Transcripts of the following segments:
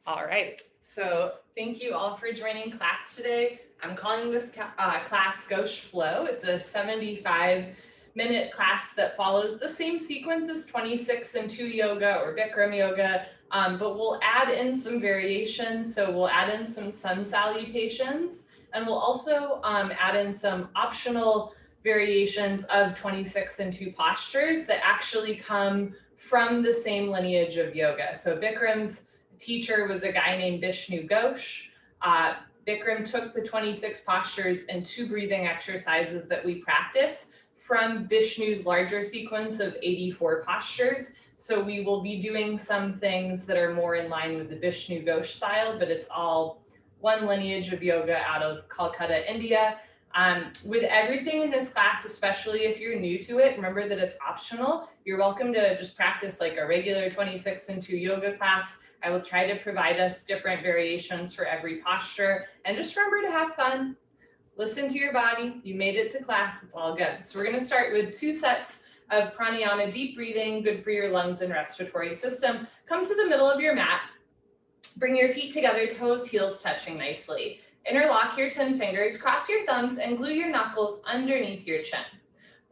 All right, so thank you all for joining class today. I'm calling this class Gauche Flow. It's a 75-minute class that follows the same sequence as 26 and 2 yoga or Bikram yoga, but we'll add in some variations. So we'll add in some sun salutations, and we'll also add in some optional variations of 26 and 2 postures that actually come from the same lineage of yoga. So Bikram's teacher was a guy named Vishnu Ghosh. Bikram took the 26 postures and 2 breathing exercises that we practice from Vishnu's larger sequence of 84 postures. So we will be doing some things that are more in line with the Vishnu Ghosh style, but it's all one lineage of yoga out of Calcutta, India. With everything in this class, especially if you're new to it, remember that it's optional. You're welcome to just practice like a regular 26 and 2 yoga class. I will try to provide us different variations for every posture. And just remember to have fun. Listen to your body. You made it to class. It's all good. So we're going to start with 2 sets of pranayama, deep breathing, good for your lungs and respiratory system. Come to the middle of your mat. Bring your feet together, toes, heels touching nicely. Interlock your 10 fingers, cross your thumbs, and glue your knuckles underneath your chin.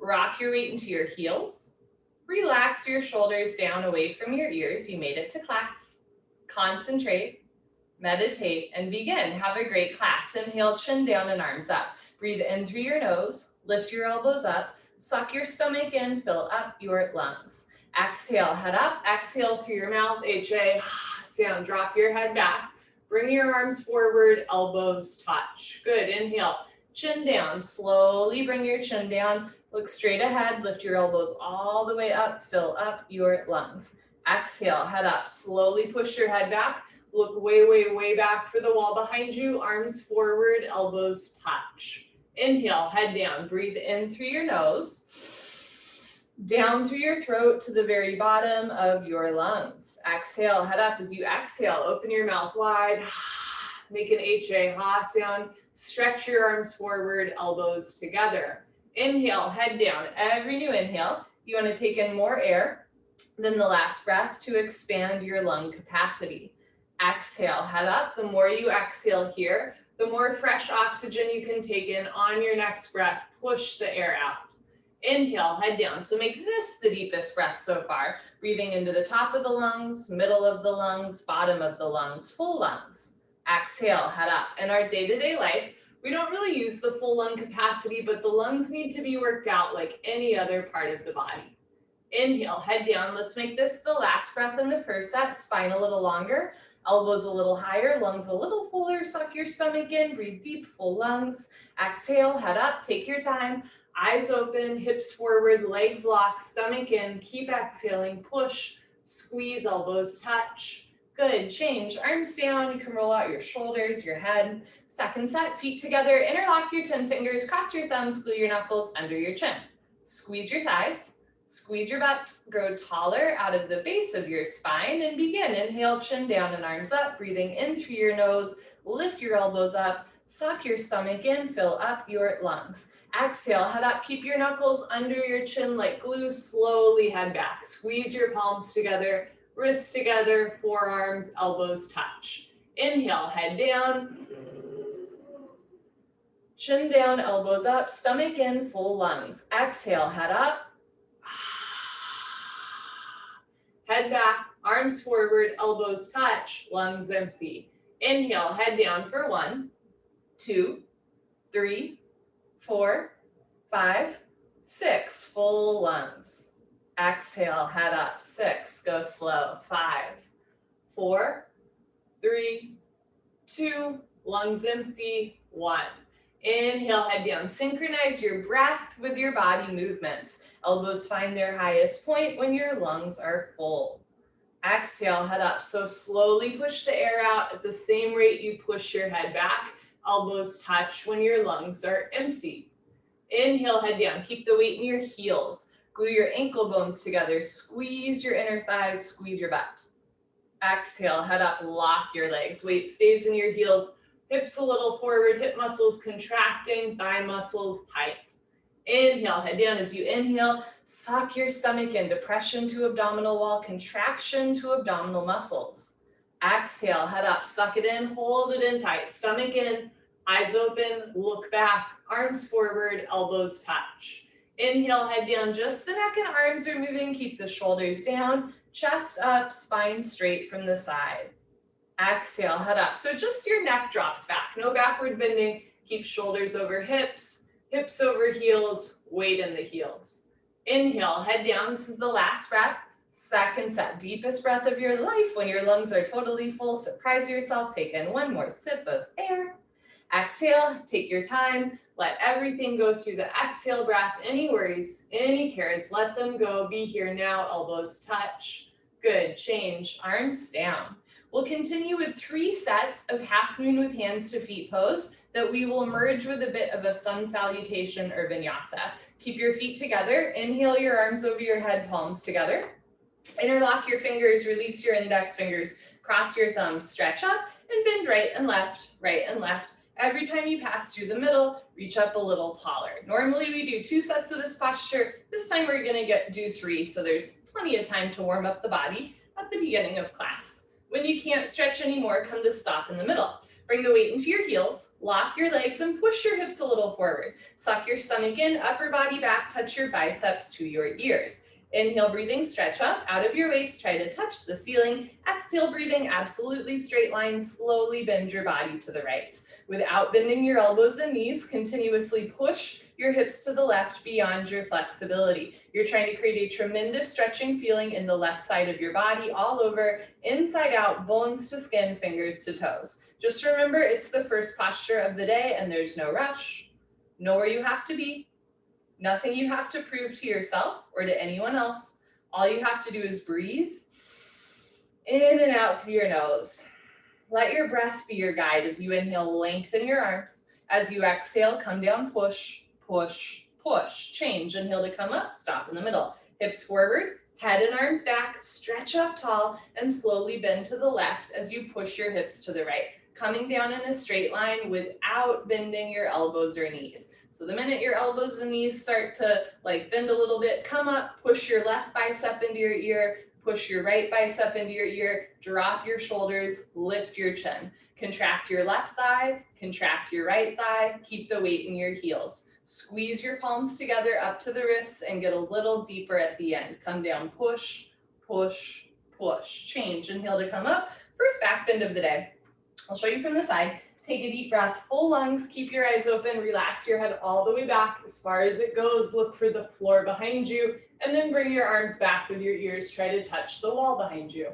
Rock your weight into your heels. Relax your shoulders down away from your ears. You made it to class. Concentrate, meditate, and begin. Have a great class. Inhale, chin down and arms up. Breathe in through your nose. Lift your elbows up. Suck your stomach in. Fill up your lungs. Exhale, head up. Exhale through your mouth. HA. Sound. Drop your head back. Bring your arms forward. Elbows touch. Good. Inhale, chin down. Slowly bring your chin down. Look straight ahead. Lift your elbows all the way up. Fill up your lungs. Exhale, head up. Slowly push your head back. Look way, way, way back for the wall behind you. Arms forward, elbows touch. Inhale, head down. Breathe in through your nose. Down through your throat to the very bottom of your lungs. Exhale, head up. As you exhale, open your mouth wide. Make an HA, ha sound. Stretch your arms forward, elbows together. Inhale, head down. Every new inhale, you want to take in more air than the last breath to expand your lung capacity. Exhale, head up. The more you exhale here, the more fresh oxygen you can take in on your next breath. Push the air out. Inhale, head down. So make this the deepest breath so far. Breathing into the top of the lungs, middle of the lungs, bottom of the lungs, full lungs. Exhale, head up. In our day-to-day life, we don't really use the full lung capacity, but the lungs need to be worked out like any other part of the body. Inhale, head down. Let's make this the last breath in the first set. Spine a little longer, elbows a little higher, lungs a little fuller. Suck your stomach in, breathe deep, full lungs. Exhale, head up, take your time. Eyes open, hips forward, legs locked, stomach in. Keep exhaling, push, squeeze, elbows touch. Good, change, arms down. You can roll out your shoulders, your head. Second set, feet together. Interlock your 10 fingers, cross your thumbs, glue your knuckles under your chin. Squeeze your thighs. Squeeze your butt, grow taller out of the base of your spine, and begin. Inhale, chin down and arms up, breathing in through your nose. Lift your elbows up, suck your stomach in, fill up your lungs. Exhale, head up, keep your knuckles under your chin like glue, slowly head back. Squeeze your palms together, wrists together, forearms, elbows touch. Inhale, head down. Chin down, elbows up, stomach in, full lungs. Exhale, head up. Head back, arms forward, elbows touch, lungs empty. Inhale, head down for 1, 2, 3, 4, 5, 6, full lungs. Exhale, head up, 6, go slow, 5, 4, 3, 2, lungs empty, 1. Inhale, head down. Synchronize your breath with your body movements. Elbows find their highest point when your lungs are full. Exhale, head up. So slowly push the air out at the same rate you push your head back. Elbows touch when your lungs are empty. Inhale, head down. Keep the weight in your heels. Glue your ankle bones together. Squeeze your inner thighs. Squeeze your butt. Exhale, head up. Lock your legs. Weight stays in your heels. Hips a little forward, hip muscles contracting, thigh muscles tight. Inhale, head down. As you inhale, suck your stomach in, depression to abdominal wall, contraction to abdominal muscles. Exhale, head up, suck it in, hold it in tight, stomach in, eyes open, look back, arms forward, elbows touch. Inhale, head down, just the neck and arms are moving, keep the shoulders down, chest up, spine straight from the side. Exhale, head up. So just your neck drops back, no backward bending, keep shoulders over hips, hips over heels, weight in the heels. Inhale, head down, this is the last breath. Second set, deepest breath of your life. When your lungs are totally full, surprise yourself, take in one more sip of air. Exhale, take your time, let everything go through the exhale breath. Any worries, any cares, let them go. Be here now, elbows touch. Good, change, arms down. We'll continue with 3 sets of half moon with hands to feet pose that we will merge with a bit of a sun salutation or vinyasa. Keep your feet together, inhale your arms over your head, palms together. Interlock your fingers, release your index fingers, cross your thumbs, stretch up, and bend right and left, right and left. Every time you pass through the middle, reach up a little taller. Normally we do 2 sets of this posture. This time we're gonna do 3, so there's plenty of time to warm up the body at the beginning of class. When you can't stretch anymore, come to stop in the middle. Bring the weight into your heels, lock your legs, and push your hips a little forward. Suck your stomach in, upper body back, touch your biceps to your ears. Inhale, breathing, stretch up, out of your waist, try to touch the ceiling. Exhale, breathing, absolutely straight line, slowly bend your body to the right. Without bending your elbows and knees, continuously push your hips to the left beyond your flexibility. You're trying to create a tremendous stretching feeling in the left side of your body, all over, inside out, bones to skin, fingers to toes. Just remember, it's the first posture of the day and there's no rush. Know where you have to be. Nothing you have to prove to yourself or to anyone else. All you have to do is breathe in and out through your nose. Let your breath be your guide. As you inhale, lengthen your arms. As you exhale, come down, push, push, push. Change, inhale to come up, stop in the middle. Hips forward, head and arms back, stretch up tall, and slowly bend to the left as you push your hips to the right. Coming down in a straight line without bending your elbows or knees. So the minute your elbows and knees start to bend a little bit, come up, push your left bicep into your ear, push your right bicep into your ear, drop your shoulders, lift your chin. Contract your left thigh, contract your right thigh, keep the weight in your heels. Squeeze your palms together up to the wrists and get a little deeper at the end. Come down, push, push, push. Change, inhale to come up. First back bend of the day. I'll show you from the side. Take a deep breath, full lungs, keep your eyes open, relax your head all the way back as far as it goes. Look for the floor behind you, and then bring your arms back with your ears. Try to touch the wall behind you.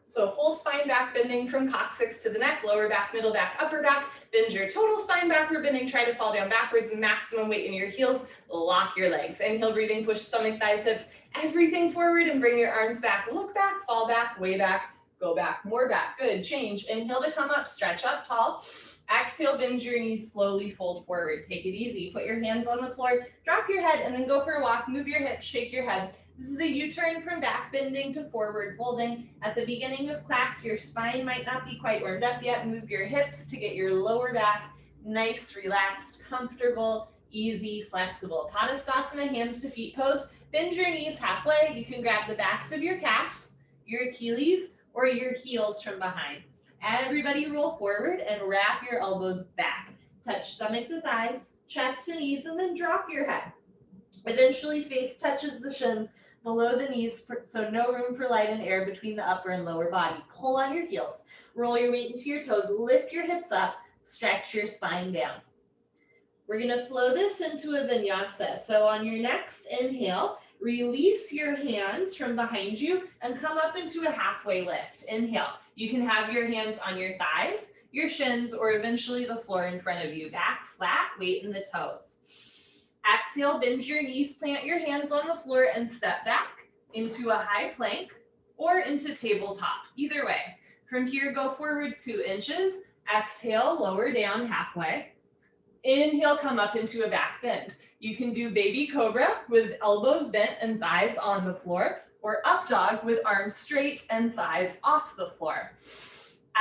So whole spine back bending from coccyx to the neck, lower back, middle back, upper back. Bend your total spine backward bending. Try to fall down backwards, maximum weight in your heels. Lock your legs. Inhale, breathing, push stomach, thighs, hips, everything forward and bring your arms back. Look back, fall back, way back, go back, more back. Good, change. Inhale to come up, stretch up tall. Exhale, bend your knees, slowly fold forward. Take it easy. Put your hands on the floor, drop your head, and then go for a walk. Move your hips, shake your head. This is a U-turn from back bending to forward folding. At the beginning of class, your spine might not be quite warmed up yet. Move your hips to get your lower back nice, relaxed, comfortable, easy, flexible. Padastasana, hands to feet pose. Bend your knees halfway. You can grab the backs of your calves, your Achilles, or your heels from behind. Everybody roll forward and wrap your elbows back. Touch stomach to thighs, chest to knees, and then drop your head. Eventually, face touches the shins below the knees, so no room for light and air between the upper and lower body. Pull on your heels, roll your weight into your toes, lift your hips up, stretch your spine down. We're gonna flow this into a vinyasa. So on your next inhale, release your hands from behind you and come up into a halfway lift. Inhale. You can have your hands on your thighs, your shins, or eventually the floor in front of you. Back flat, weight in the toes. Exhale, bend your knees, plant your hands on the floor and step back into a high plank or into tabletop, either way. From here, go forward 2 inches. Exhale, lower down halfway. Inhale, come up into a back bend. You can do baby cobra with elbows bent and thighs on the floor, or up dog with arms straight and thighs off the floor.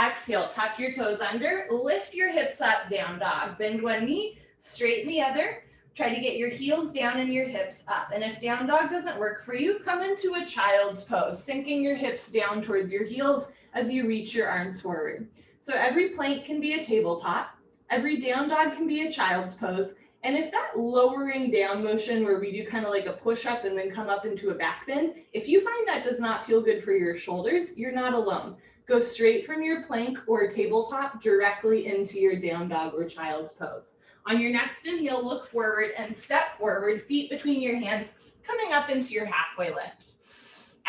Exhale, tuck your toes under, lift your hips up, down dog. Bend one knee, straighten the other. Try to get your heels down and your hips up. And if down dog doesn't work for you, come into a child's pose, sinking your hips down towards your heels as you reach your arms forward. So every plank can be a tabletop. Every down dog can be a child's pose. And if that lowering down motion where we do kind of like a push up and then come up into a back bend, if you find that does not feel good for your shoulders, you're not alone. Go straight from your plank or tabletop directly into your down dog or child's pose. On your next inhale, look forward and step forward, feet between your hands, coming up into your halfway lift.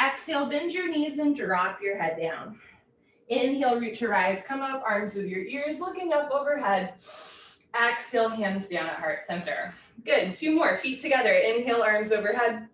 Exhale, bend your knees and drop your head down. Inhale, reach to rise, come up, arms with your ears, looking up overhead. Exhale, hands down at heart center. Good, 2 more, feet together. Inhale, arms overhead,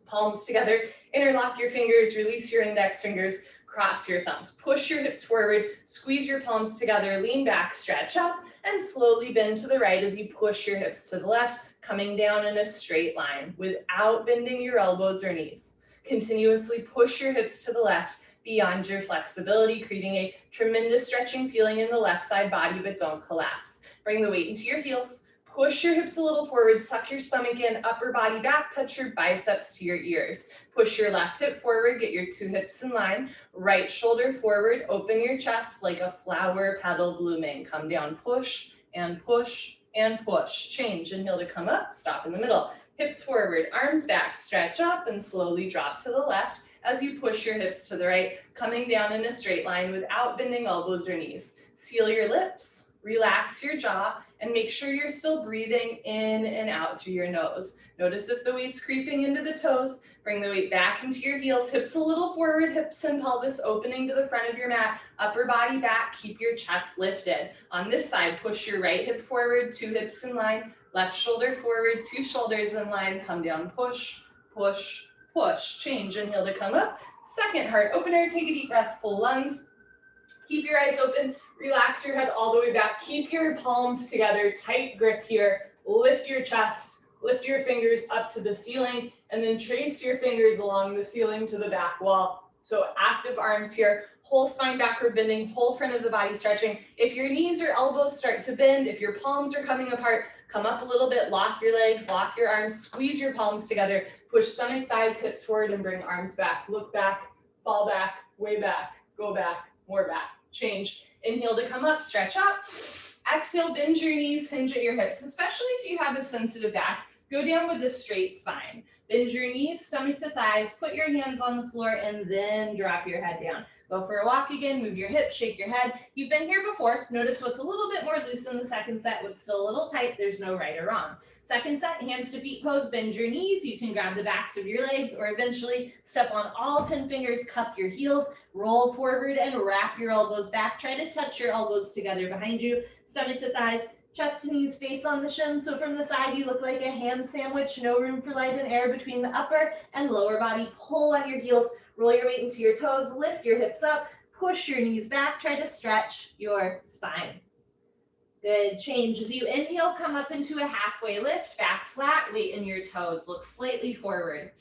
palms together. Interlock your fingers, release your index fingers, cross your thumbs. Push your hips forward, squeeze your palms together, lean back, stretch up, and slowly bend to the right as you push your hips to the left, coming down in a straight line without bending your elbows or knees. Continuously push your hips to the left beyond your flexibility, creating a tremendous stretching feeling in the left side body, but don't collapse. Bring the weight into your heels, push your hips a little forward, suck your stomach in, upper body back, touch your biceps to your ears. Push your left hip forward, get your 2 hips in line, right shoulder forward, open your chest like a flower petal blooming. Come down, push and push and push. Change, inhale to come up, stop in the middle. Hips forward, arms back, stretch up and slowly drop to the left as you push your hips to the right, coming down in a straight line without bending elbows or knees. Seal your lips, relax your jaw, and make sure you're still breathing in and out through your nose. Notice if the weight's creeping into the toes. Bring the weight back into your heels, hips a little forward, hips and pelvis opening to the front of your mat, upper body back, keep your chest lifted. On this side, push your right hip forward, 2 hips in line, left shoulder forward, 2 shoulders in line, come down, push, push, push. Change, inhale to come up. Second heart opener, take a deep breath, full lungs. Keep your eyes open, relax your head all the way back. Keep your palms together, tight grip here. Lift your chest, lift your fingers up to the ceiling, and then trace your fingers along the ceiling to the back wall. So active arms here, whole spine backward bending, whole front of the body stretching. If your knees or elbows start to bend, if your palms are coming apart, come up a little bit, lock your legs, lock your arms, squeeze your palms together, push stomach, thighs, hips forward, and bring arms back. Look back, fall back, way back, go back, more back. Change. Inhale to come up, stretch up. Exhale, bend your knees, hinge at your hips, especially if you have a sensitive back. Go down with a straight spine. Bend your knees, stomach to thighs, put your hands on the floor, and then drop your head down. Go for a walk again, move your hips, shake your head. You've been here before. Notice what's a little bit more loose in the second set, what's still a little tight. There's no right or wrong. Second set, hands to feet pose, bend your knees. You can grab the backs of your legs or eventually step on all 10 fingers, cup your heels, roll forward and wrap your elbows back. Try to touch your elbows together behind you, stomach to thighs, chest to knees, face on the shins. So from the side, you look like a ham sandwich, no room for light and air between the upper and lower body. Pull on your heels, roll your weight into your toes, lift your hips up, push your knees back, try to stretch your spine. Good, change. As you inhale, come up into a halfway lift, back flat, weight in your toes, look slightly forward.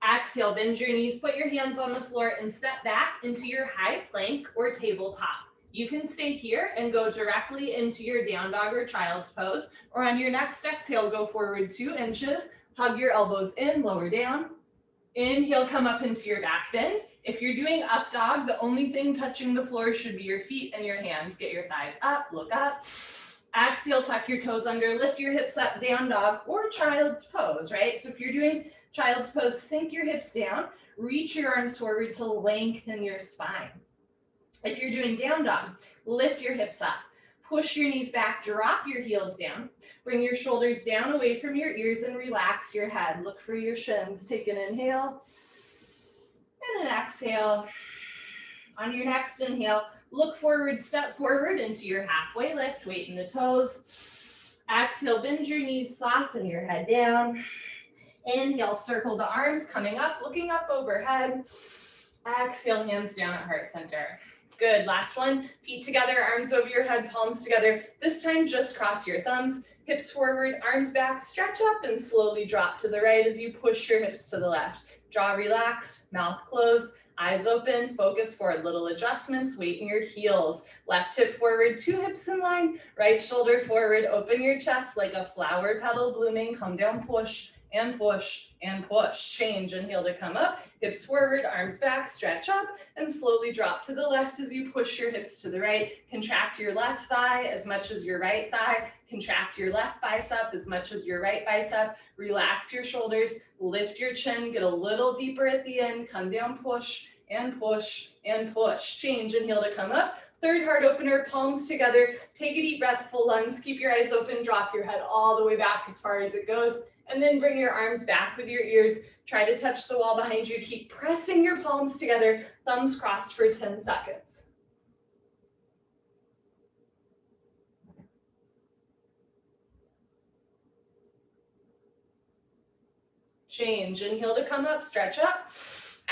Exhale, bend your knees, put your hands on the floor and step back into your high plank or tabletop. You can stay here and go directly into your down dog or child's pose, or on your next exhale, go forward 2 inches, hug your elbows in, lower down. Inhale, come up into your back bend. If you're doing up dog, the only thing touching the floor should be your feet and your hands. Get your thighs up, look up. Exhale, tuck your toes under, lift your hips up, down dog or child's pose, right? So if you're doing child's pose, sink your hips down, reach your arms forward to lengthen your spine. If you're doing down dog, lift your hips up, push your knees back, drop your heels down, bring your shoulders down away from your ears and relax your head. Look for your shins. Take an inhale and an exhale. On your next inhale, look forward, step forward into your halfway lift, weight in the toes. Exhale, bend your knees, soften your head down. Inhale, circle the arms, coming up, looking up overhead. Exhale, hands down at heart center. Good, last one, feet together, arms over your head, palms together. This time, just cross your thumbs, hips forward, arms back, stretch up and slowly drop to the right as you push your hips to the left. Jaw relaxed, mouth closed. Eyes open, focus forward, little adjustments, weight in your heels. Left hip forward, 2 hips in line, right shoulder forward, open your chest like a flower petal blooming, come down, push and push and push. Change, inhale to come up, hips forward, arms back, stretch up, and slowly drop to the left as you push your hips to the right. Contract your left thigh as much as your right thigh. Contract your left bicep as much as your right bicep. Relax your shoulders, lift your chin, get a little deeper at the end, come down, push and push and push. Change, inhale to come up. Third heart opener, palms together. Take a deep breath, full lungs. Keep your eyes open, drop your head all the way back as far as it goes. And then bring your arms back with your ears. Try to touch the wall behind you. Keep pressing your palms together, thumbs crossed for 10 seconds. Change, inhale to come up, stretch up.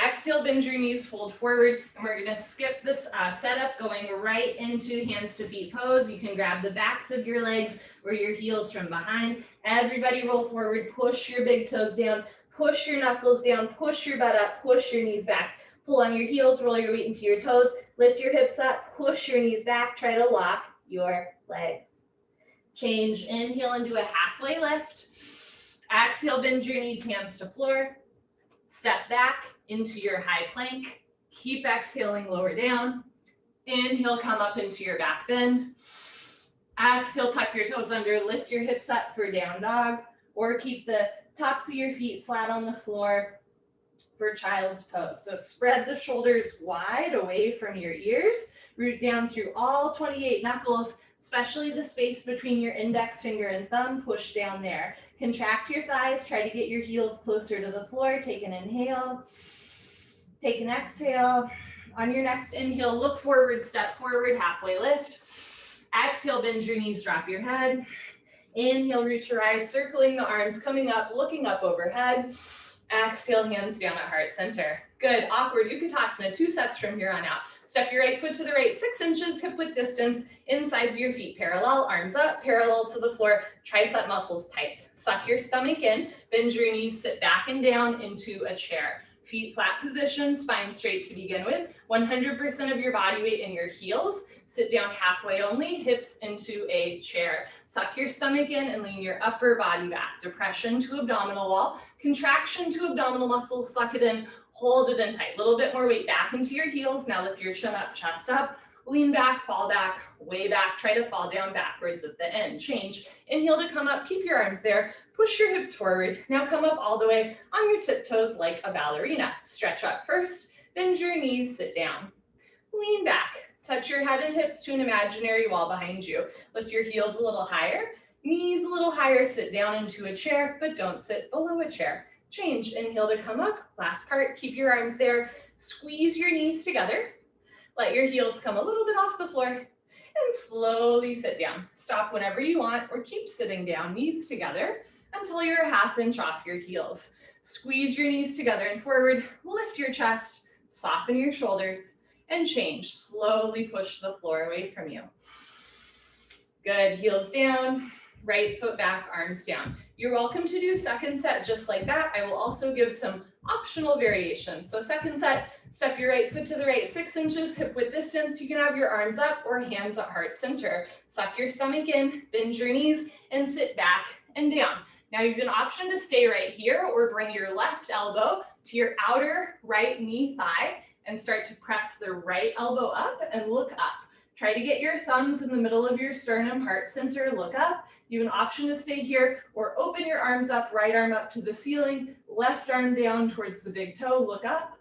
Exhale, bend your knees, fold forward, and we're gonna skip this setup, going right into hands to feet pose. You can grab the backs of your legs or your heels from behind. Everybody roll forward, push your big toes down, push your knuckles down, push your butt up, push your knees back. Pull on your heels, roll your weight into your toes, lift your hips up, push your knees back, try to lock your legs. Change, inhale into a halfway lift. Exhale, bend your knees, hands to floor. Step back into your high plank. Keep exhaling, lower down. Inhale, come up into your back bend. Exhale, tuck your toes under, lift your hips up for down dog, or keep the tops of your feet flat on the floor for child's pose. So spread the shoulders wide away from your ears, root down through all 28 knuckles, especially the space between your index finger and thumb, push down there. Contract your thighs, try to get your heels closer to the floor. Take an inhale, take an exhale. On your next inhale, look forward, step forward, halfway lift. Exhale, bend your knees, drop your head. Inhale, reach your eyes, circling the arms, coming up, looking up overhead. Exhale, hands down at heart center. Good, awkward Utkatasana, 2 sets from here on out. Step your right foot to the right, 6 inches, hip width distance, insides of your feet parallel, arms up, parallel to the floor, tricep muscles tight. Suck your stomach in, bend your knees, sit back and down into a chair. Feet flat position, spine straight to begin with. 100% of your body weight in your heels. Sit down halfway only, hips into a chair. Suck your stomach in and lean your upper body back. Depression to abdominal wall, contraction to abdominal muscles, suck it in, hold it in tight. A little bit more weight back into your heels. Now lift your chin up, chest up, lean back, fall back, way back. Try to fall down backwards at the end. Change, inhale to come up, keep your arms there. Push your hips forward. Now come up all the way on your tiptoes like a ballerina. Stretch up first, bend your knees, sit down. Lean back, touch your head and hips to an imaginary wall behind you. Lift your heels a little higher, knees a little higher, sit down into a chair, but don't sit below a chair. Change, inhale to come up. Last part, keep your arms there. Squeeze your knees together. Let your heels come a little bit off the floor and slowly sit down. Stop whenever you want or keep sitting down, knees together, until you're a ½ inch off your heels. Squeeze your knees together and forward, lift your chest, soften your shoulders, and change. Slowly push the floor away from you. Good, heels down, right foot back, arms down. You're welcome to do second set just like that. I will also give some optional variations. So second set, step your right foot to the right, 6 inches, hip width distance. You can have your arms up or hands at heart center. Suck your stomach in, bend your knees, and sit back and down. Now you have an option to stay right here or bring your left elbow to your outer right knee thigh and start to press the right elbow up and look up. Try to get your thumbs in the middle of your sternum, heart center, look up. You have an option to stay here or open your arms up, right arm up to the ceiling, left arm down towards the big toe, look up.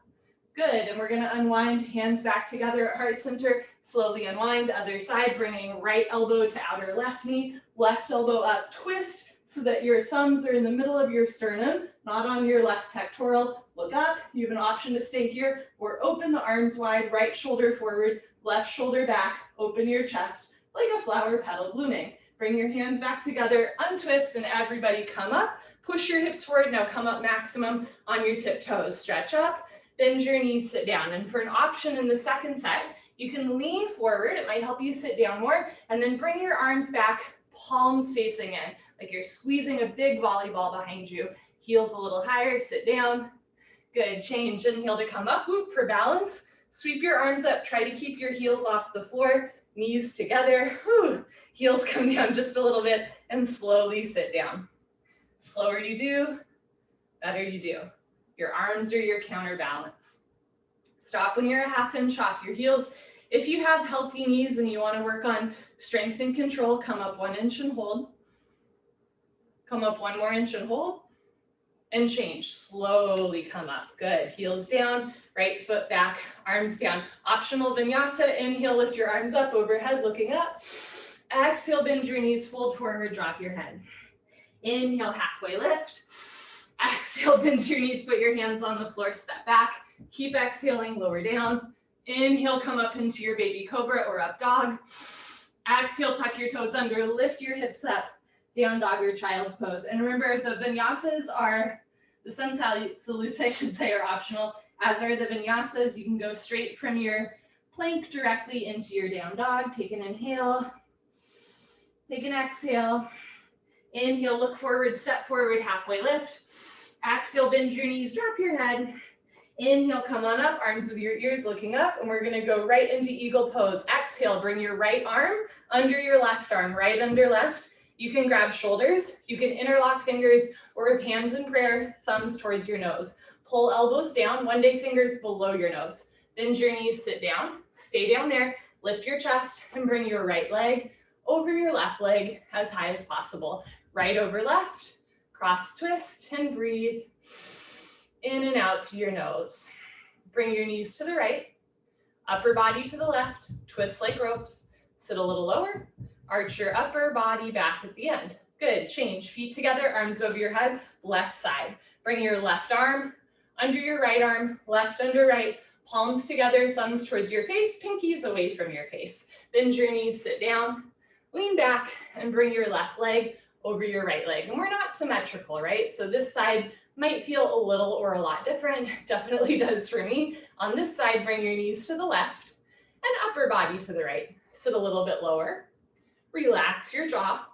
Good, and we're gonna unwind, hands back together at heart center, slowly unwind, other side, bringing right elbow to outer left knee, left elbow up, twist, so that your thumbs are in the middle of your sternum, not on your left pectoral. Look up, you have an option to stay here or open the arms wide, right shoulder forward, left shoulder back, open your chest like a flower petal blooming. Bring your hands back together, untwist, and everybody come up. Push your hips forward, now come up maximum on your tiptoes. Stretch up, bend your knees, sit down. And for an option in the second set, you can lean forward, it might help you sit down more, and then bring your arms back, palms facing in, like you're squeezing a big volleyball behind you. Heels a little higher, sit down. Good, change, inhale to come up, whoop for balance. Sweep your arms up, try to keep your heels off the floor, knees together, whew. Heels come down just a little bit and slowly sit down. Slower you do, better you do. Your arms are your counterbalance. Stop when you're a ½ inch off your heels. If you have healthy knees and you want to work on strength and control, come up 1 inch and hold. Come up 1 more inch and hold. And change, slowly come up. Good, heels down, right foot back, arms down. Optional vinyasa, inhale, lift your arms up overhead, looking up. Exhale, bend your knees, fold forward, drop your head. Inhale, halfway lift. Exhale, bend your knees, put your hands on the floor, step back. Keep exhaling, lower down. Inhale, come up into your baby cobra or up dog. Exhale, tuck your toes under, lift your hips up. Down dog or child's pose. And remember, the vinyasas are, the sun salutes, I should say, are optional, as are the vinyasas. You can go straight from your plank directly into your down dog. Take an inhale, take an exhale. Inhale, look forward, step forward, halfway lift. Exhale, bend your knees, drop your head. Inhale, come on up, arms with your ears looking up, and we're gonna go right into eagle pose. Exhale, bring your right arm under your left arm, right under left. You can grab shoulders, you can interlock fingers, or with hands in prayer, thumbs towards your nose. Pull elbows down, 1 day fingers below your nose. Bend your knees, sit down, stay down there, lift your chest, and bring your right leg over your left leg as high as possible. Right over left, cross twist, and breathe in and out through your nose. Bring your knees to the right, upper body to the left, twist like ropes, sit a little lower, arch your upper body back at the end. Good, change, feet together, arms over your head, left side. Bring your left arm under your right arm, left under right, palms together, thumbs towards your face, pinkies away from your face. Bend your knees, sit down, lean back, and bring your left leg over your right leg. And we're not symmetrical, right? So this side might feel a little or a lot different, definitely does for me. On this side, bring your knees to the left and upper body to the right. Sit a little bit lower. Relax your jaw,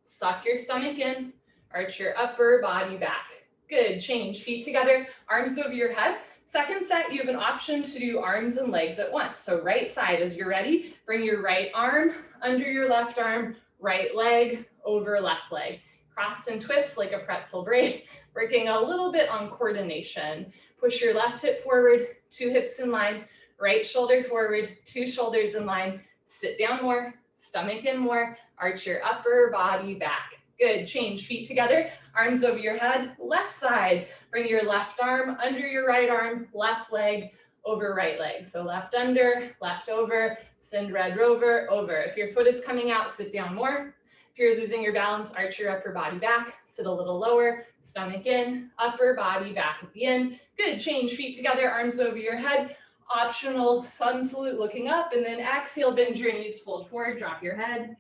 suck your stomach in, arch your upper body back. Good, change, feet together, arms over your head. Second set, you have an option to do arms and legs at once. So right side, as you're ready, bring your right arm under your left arm, right leg over left leg. Cross and twist like a pretzel braid, working a little bit on coordination. Push your left hip forward, 2 hips in line, right shoulder forward, 2 shoulders in line. Sit down more. Stomach in more, arch your upper body back. Good, change, feet together, arms over your head, left side. Bring your left arm under your right arm, left leg over right leg. So left under, left over, send red rover, over. If your foot is coming out, sit down more. If you're losing your balance, arch your upper body back, sit a little lower, stomach in, upper body back at the end. Good, change, feet together, arms over your head. Optional sun salute looking up, and then exhale, bend your knees, fold forward, drop your head.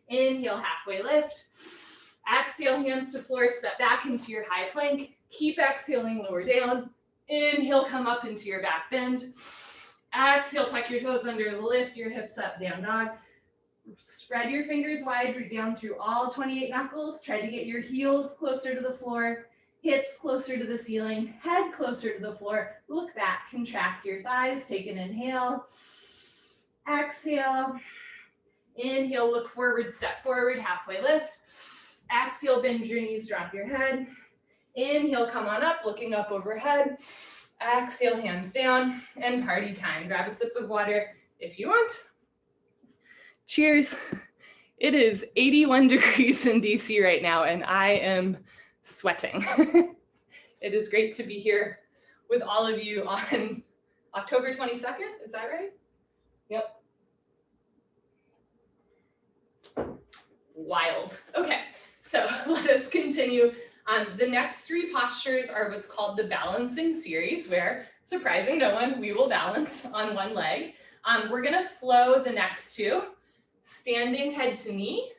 Inhale, halfway lift. Exhale, hands to floor, step back into your high plank. Keep exhaling, lower down. Inhale, come up into your back bend. Exhale, tuck your toes under, lift your hips up, down dog. Spread your fingers wide, root down through all 28 knuckles. Try to get your heels closer to the floor. Hips closer to the ceiling, head closer to the floor. Look back, contract your thighs, take an inhale. Exhale. Inhale, look forward, step forward, halfway lift. Exhale, bend your knees, drop your head. Inhale, come on up, looking up overhead. Exhale, hands down, and party time. Grab a sip of water if you want. Cheers. It is 81 degrees in DC right now, and I am sweating. It is great to be here with all of you on October 22nd, is that right? Yep. Wild. Okay, so let us continue. The next 3 postures are what's called the balancing series, where, surprising no one, we will balance on 1 leg. We're gonna flow the next 2, standing head to knee,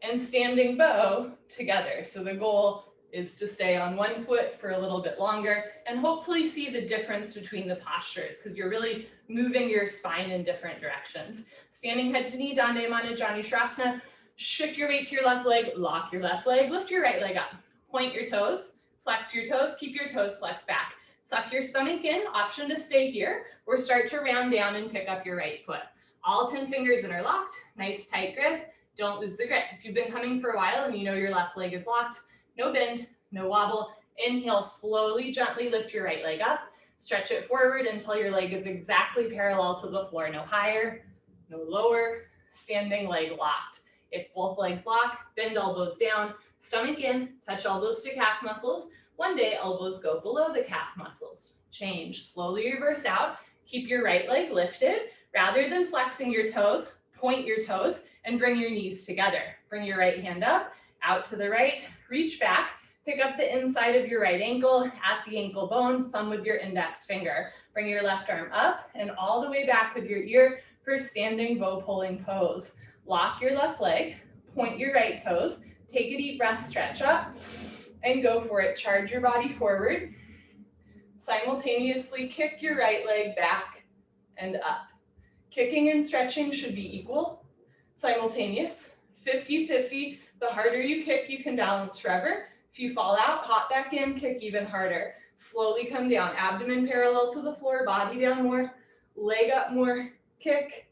and standing bow together. So the goal is to stay on 1 foot for a little bit longer and hopefully see the difference between the postures, because you're really moving your spine in different directions. Standing head to knee, Dandayamana Jani Shrasana. Shift your weight to your left leg, lock your left leg, lift your right leg up. Point your toes, Flex your toes, keep your toes flexed back. Suck your stomach in, option to stay here, or start to round down and pick up your right foot. All 10 fingers interlocked, nice tight grip. Don't lose the grip. If you've been coming for a while and you know your left leg is locked, no bend, no wobble. Inhale, slowly, gently lift your right leg up. Stretch it forward until your leg is exactly parallel to the floor. No higher, no lower, standing leg locked. If both legs lock, bend elbows down, stomach in, touch elbows to calf muscles. One day, elbows go below the calf muscles. Change, slowly reverse out. Keep your right leg lifted. Rather than flexing your toes, point your toes and bring your knees together. Bring your right hand up, out to the right, reach back. Pick up the inside of your right ankle at the ankle bone, thumb with your index finger. Bring your left arm up and all the way back with your ear for standing bow pulling pose. Lock your left leg, point your right toes, take a deep breath, stretch up, and go for it. Charge your body forward. Simultaneously kick your right leg back and up. Kicking and stretching should be equal, simultaneous, 50-50. The harder you kick, you can balance forever. If you fall out, hop back in, kick even harder. Slowly come down, abdomen parallel to the floor, body down more, leg up more, kick,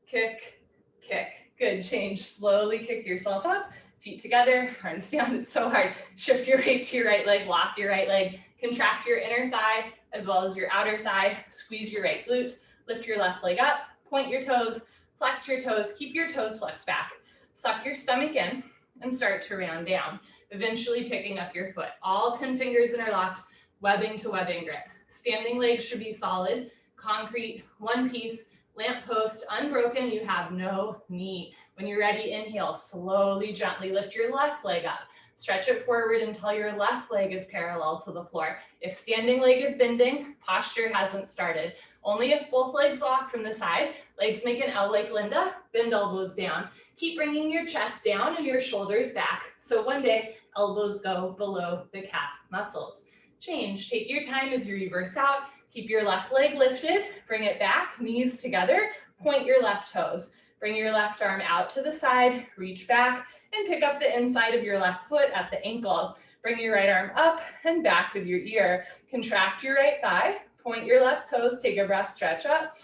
kick, kick. Good, change, slowly kick yourself up, feet together, arms down, it's so hard. Shift your weight to your right leg, lock your right leg, contract your inner thigh as well as your outer thigh, squeeze your right glute, lift your left leg up, point your toes, flex your toes, keep your toes flexed back, suck your stomach in, and start to round down, eventually picking up your foot. All 10 fingers interlocked, webbing to webbing grip. Standing legs should be solid, concrete, one piece, lamp post, unbroken, you have no knee. When you're ready, inhale, slowly, gently lift your left leg up. Stretch it forward until your left leg is parallel to the floor. If standing leg is bending, posture hasn't started. Only if both legs lock from the side, legs make an L like Linda, bend elbows down. Keep bringing your chest down and your shoulders back. So one day, elbows go below the calf muscles. Change, take your time as you reverse out. Keep your left leg lifted, bring it back, knees together, point your left toes. Bring your left arm out to the side, reach back, and pick up the inside of your left foot at the ankle. Bring your right arm up and back with your ear. Contract your right thigh, point your left toes, take a breath, stretch up,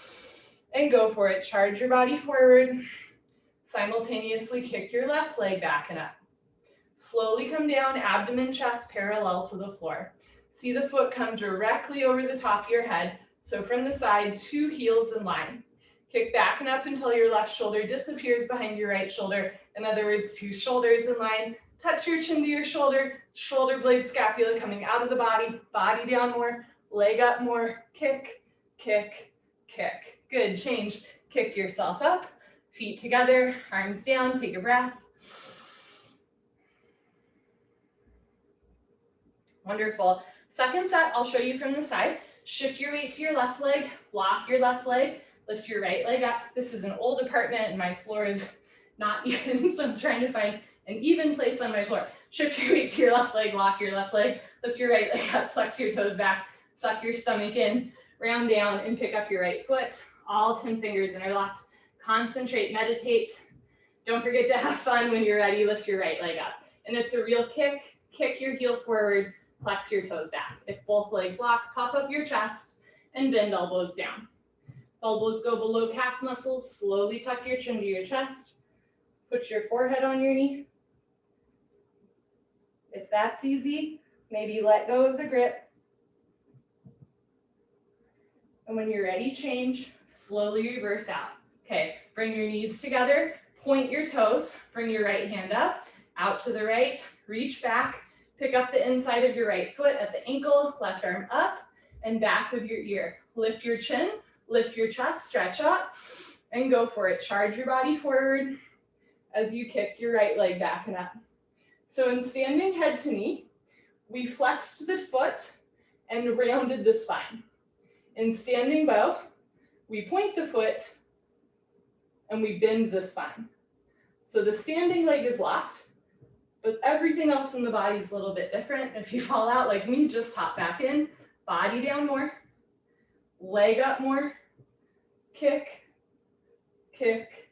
and go for it. Charge your body forward. Simultaneously kick your left leg back and up. Slowly come down, abdomen, chest parallel to the floor. See the foot come directly over the top of your head. So from the side, two heels in line. Kick back and up until your left shoulder disappears behind your right shoulder. In other words, two shoulders in line. Touch your chin to your shoulder, shoulder blade scapula coming out of the body, body down more, leg up more, kick, kick, kick. Good, change. Kick yourself up, feet together, arms down, take a breath. Wonderful. Second set, I'll show you from the side. Shift your weight to your left leg, lock your left leg, lift your right leg up. This is an old apartment and my floor is not even, so I'm trying to find an even place on my floor. Shift your weight to your left leg, lock your left leg, lift your right leg up, flex your toes back, suck your stomach in, round down and pick up your right foot. All 10 fingers interlocked. Concentrate, meditate. Don't forget to have fun. When you're ready, lift your right leg up. And it's a real kick. Kick your heel forward, flex your toes back. If both legs lock, puff up your chest and bend elbows down. Elbows go below calf muscles. Slowly tuck your chin to your chest. Put your forehead on your knee. If that's easy, maybe let go of the grip. And when you're ready, change. Slowly reverse out. Okay, bring your knees together. Point your toes. Bring your right hand up, out to the right. Reach back. Pick up the inside of your right foot at the ankle. Left arm up and back with your ear. Lift your chin. Lift your chest, stretch up, and go for it. Charge your body forward as you kick your right leg back and up. So in standing head to knee, we flexed the foot and rounded the spine. In standing bow, we point the foot and we bend the spine. So the standing leg is locked, but everything else in the body is a little bit different. If you fall out like me, just hop back in, body down more. Leg up more, kick, kick,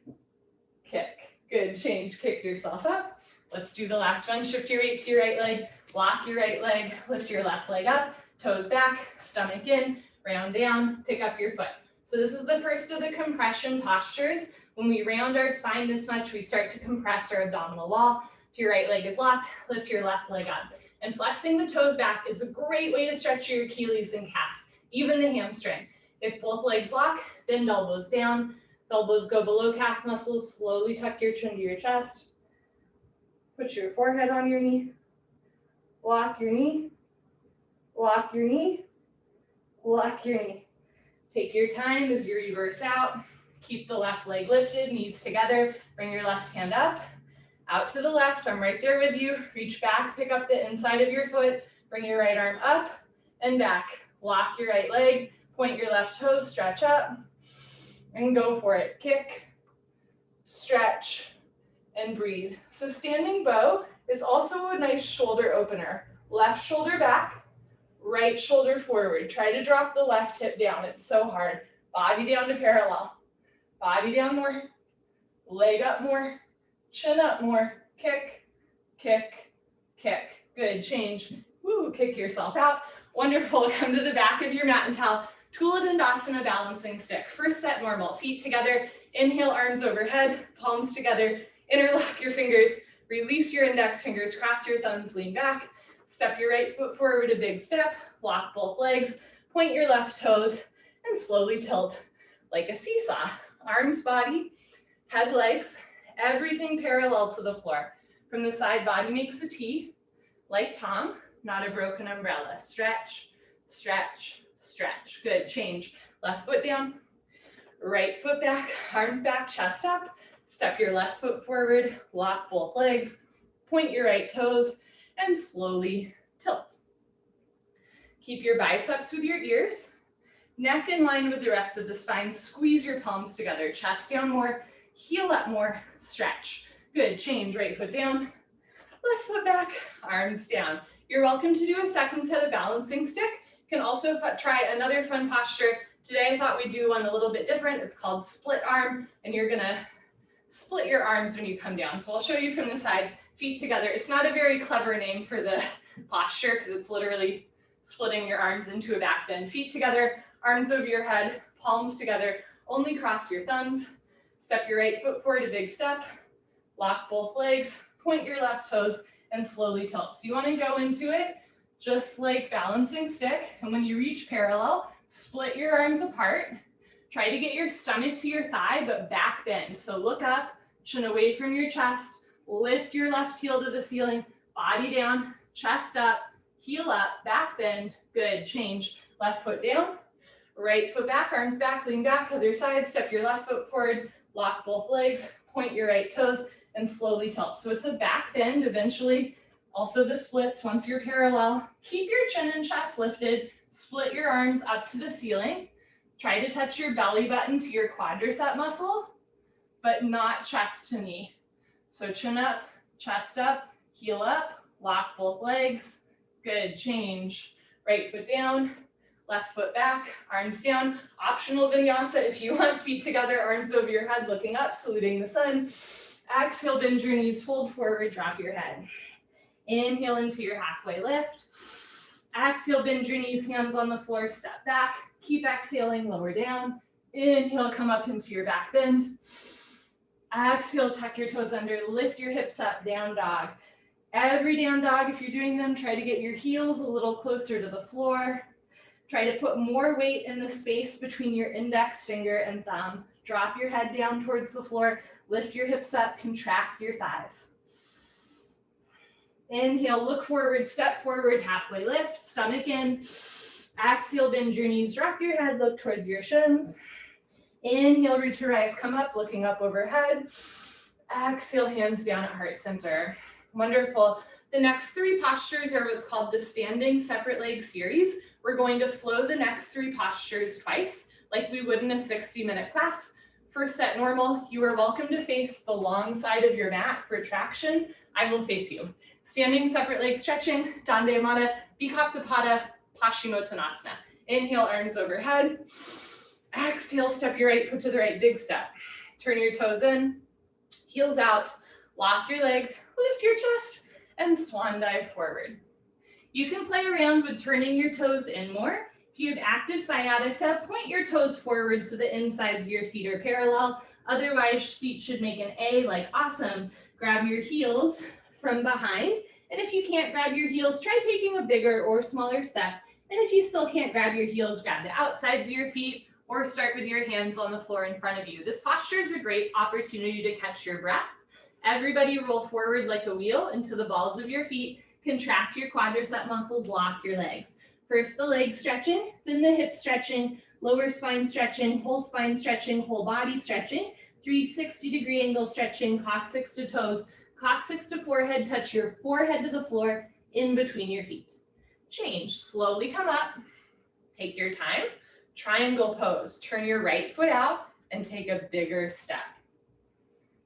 kick. Good, change, kick yourself up, Let's do the last one. Shift your weight to your right leg, lock your right leg, lift your left leg up, toes back, stomach in, round down, pick up your foot. So this is the first of the compression postures. When we round our spine this much, we start to compress our abdominal wall. If your right leg is locked, lift your left leg up. And flexing the toes back is a great way to stretch your Achilles and calf, even the hamstring. If both legs lock, bend elbows down. Elbows go below calf muscles. Slowly tuck your chin to your chest. Put your forehead on your knee. Lock your knee. Lock your knee. Lock your knee. Take your time as you reverse out. Keep the left leg lifted, knees together. Bring your left hand up. Out to the left, I'm right there with you. Reach back, pick up the inside of your foot. Bring your right arm up and back. Lock your right leg. Point your left toes, stretch up. And go for it. Kick, stretch, and breathe. So standing bow is also a nice shoulder opener. Left shoulder back, right shoulder forward. Try to drop the left hip down. It's so hard. Body down to parallel. Body down more. Leg up more. Chin up more. Kick, kick, kick. Good. Change. Woo, kick yourself out. Wonderful. Come to the back of your mat and towel. Tula Dandasana balancing stick. First set normal. Feet together. Inhale, arms overhead. Palms together. Interlock your fingers. Release your index fingers. Cross your thumbs. Lean back. Step your right foot forward, a big step. Lock both legs. Point your left toes. And slowly tilt like a seesaw. Arms, body, head, legs. Everything parallel to the floor. From the side, body makes a T. Like Tom, not a broken umbrella. Stretch, stretch, stretch. Good. Change. Left foot down. Right foot back. Arms back. Chest up. Step your left foot forward. Lock both legs. Point your right toes. And slowly tilt. Keep your biceps with your ears. Neck in line with the rest of the spine. Squeeze your palms together. Chest down more. Heel up more. Stretch. Good. Change. Right foot down. Left foot back. Arms down. You're welcome to do a second set of balancing stick. You can also try another fun posture. Today I thought we'd do one a little bit different. It's called split arm, and you're gonna split your arms when you come down. So I'll show you from the side, feet together. It's not a very clever name for the posture because it's literally splitting your arms into a back bend. Feet together, arms over your head, palms together. Only cross your thumbs. Step your right foot forward, a big step. Lock both legs, point your left toes, and slowly tilt. So you want to go into it just like balancing stick. And when you reach parallel, split your arms apart. Try to get your stomach to your thigh, but back bend. So look up, chin away from your chest, lift your left heel to the ceiling, body down, chest up, heel up, back bend. Good. Change. Left foot down, right foot back, arms back, lean back, other side. Step your left foot forward, lock both legs, point your right toes, and slowly tilt. So it's a back bend eventually. Also the splits once you're parallel. Keep your chin and chest lifted. Split your arms up to the ceiling. Try to touch your belly button to your quadricep muscle, but not chest to knee. So chin up, chest up, heel up, lock both legs. Good. Change. Right foot down, left foot back, arms down. Optional vinyasa if you want. Feet together, arms over your head, looking up, saluting the sun. Exhale, bend your knees, fold forward, drop your head. Inhale into your halfway lift. Exhale, bend your knees, hands on the floor, step back. Keep exhaling, lower down. Inhale, come up into your back bend. Exhale, tuck your toes under, lift your hips up, down dog. Every down dog, if you're doing them, try to get your heels a little closer to the floor. Try to put more weight in the space between your index finger and thumb. Drop your head down towards the floor, lift your hips up, contract your thighs. Inhale, look forward, step forward, halfway lift, stomach in. Exhale, bend your knees, drop your head, look towards your shins. Inhale, root to rise, come up, looking up overhead. Exhale, hands down at heart center. Wonderful. The next three postures are what's called the standing separate leg series. We're going to flow the next three postures twice, like we would in a 60-minute class. First set normal. You are welcome to face the long side of your mat for traction. I will face you. Standing separate leg stretching, Dandayamana, Vikaptapada, Paschimottanasana. Inhale, arms overhead. Exhale, step your right foot to the right, big step. Turn your toes in, heels out, Lock your legs, lift your chest, and swan dive forward. You can play around with turning your toes in more. If you have active sciatica, point your toes forward so the insides of your feet are parallel. Otherwise, feet should make an A, like awesome. Grab your heels from behind. And if you can't grab your heels, try taking a bigger or smaller step. And if you still can't grab your heels, grab the outsides of your feet or start with your hands on the floor in front of you. This posture is a great opportunity to catch your breath. Everybody roll forward like a wheel into the balls of your feet. Contract your quadricep muscles, lock your legs. First the leg stretching, then the hip stretching, lower spine stretching, whole body stretching, 360-degree angle stretching, coccyx to toes, coccyx to forehead, touch your forehead to the floor in between your feet. Change, slowly come up, take your time, triangle pose, turn your right foot out and take a bigger step.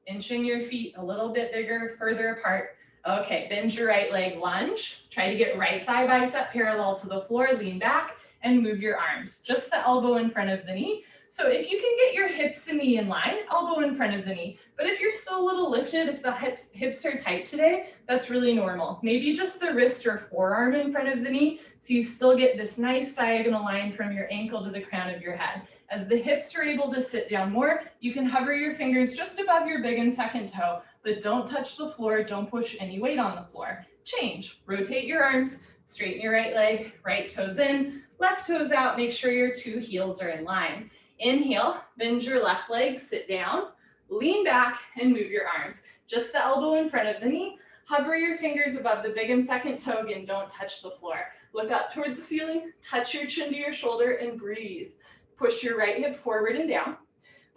Inching your feet a little bit bigger, further apart. Okay, bend your right leg, lunge. Try to get right thigh bicep parallel to the floor, lean back and move your arms. Just the elbow in front of the knee. So if you can get your hips and knee in line, elbow in front of the knee. But if you're still a little lifted, if the hips are tight today, that's really normal. Maybe just the wrist or forearm in front of the knee, so you still get this nice diagonal line from your ankle to the crown of your head. As the hips are able to sit down more, you can hover your fingers just above your big and second toe, but don't touch the floor, don't push any weight on the floor. Change, rotate your arms, straighten your right leg, right toes in, left toes out, make sure your two heels are in line. Inhale, bend your left leg, sit down, lean back and move your arms. Just the elbow in front of the knee, hover your fingers above the big and second toe, again, don't touch the floor. Look up towards the ceiling, touch your chin to your shoulder and breathe. Push your right hip forward and down.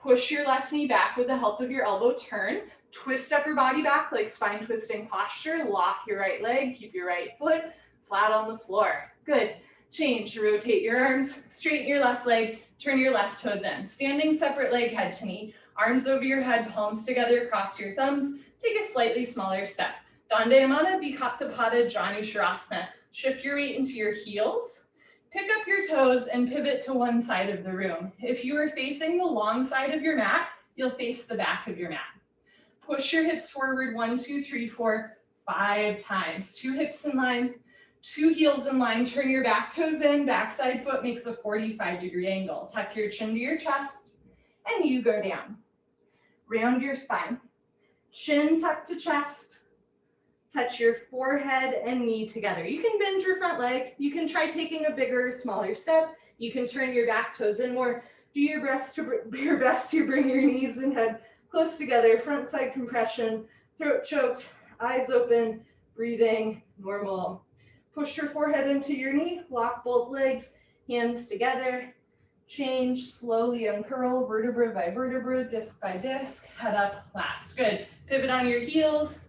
Push your left knee back with the help of your elbow, turn. Twist upper body back like spine twisting posture. Lock your right leg, keep your right foot flat on the floor. Good. Change, rotate your arms, straighten your left leg, turn your left toes in. Standing separate leg, head to knee. Arms over your head, palms together, cross your thumbs. Take a slightly smaller step. Dandayamana Bikaptapada Janusharasana. Shift your weight into your heels. Pick up your toes and pivot to one side of the room. If you are facing the long side of your mat, you'll face the back of your mat. Push your hips forward 1, 2, 3, 4, 5 times. 2 hips in line, 2 heels in line. Turn your back toes in, backside foot makes a 45-degree angle. Tuck your chin to your chest and you go down. Round your spine. Chin tucked to chest. Touch your forehead and knee together. You can bend your front leg. You can try taking a bigger or smaller step. You can turn your back toes in more. Do your best to bring your knees and head close together. Front side compression, throat choked, eyes open, breathing normal. Push your forehead into your knee. Lock both legs, hands together. Change, slowly uncurl, vertebra by vertebra, disc by disc, head up, last. Good. Pivot on your heels,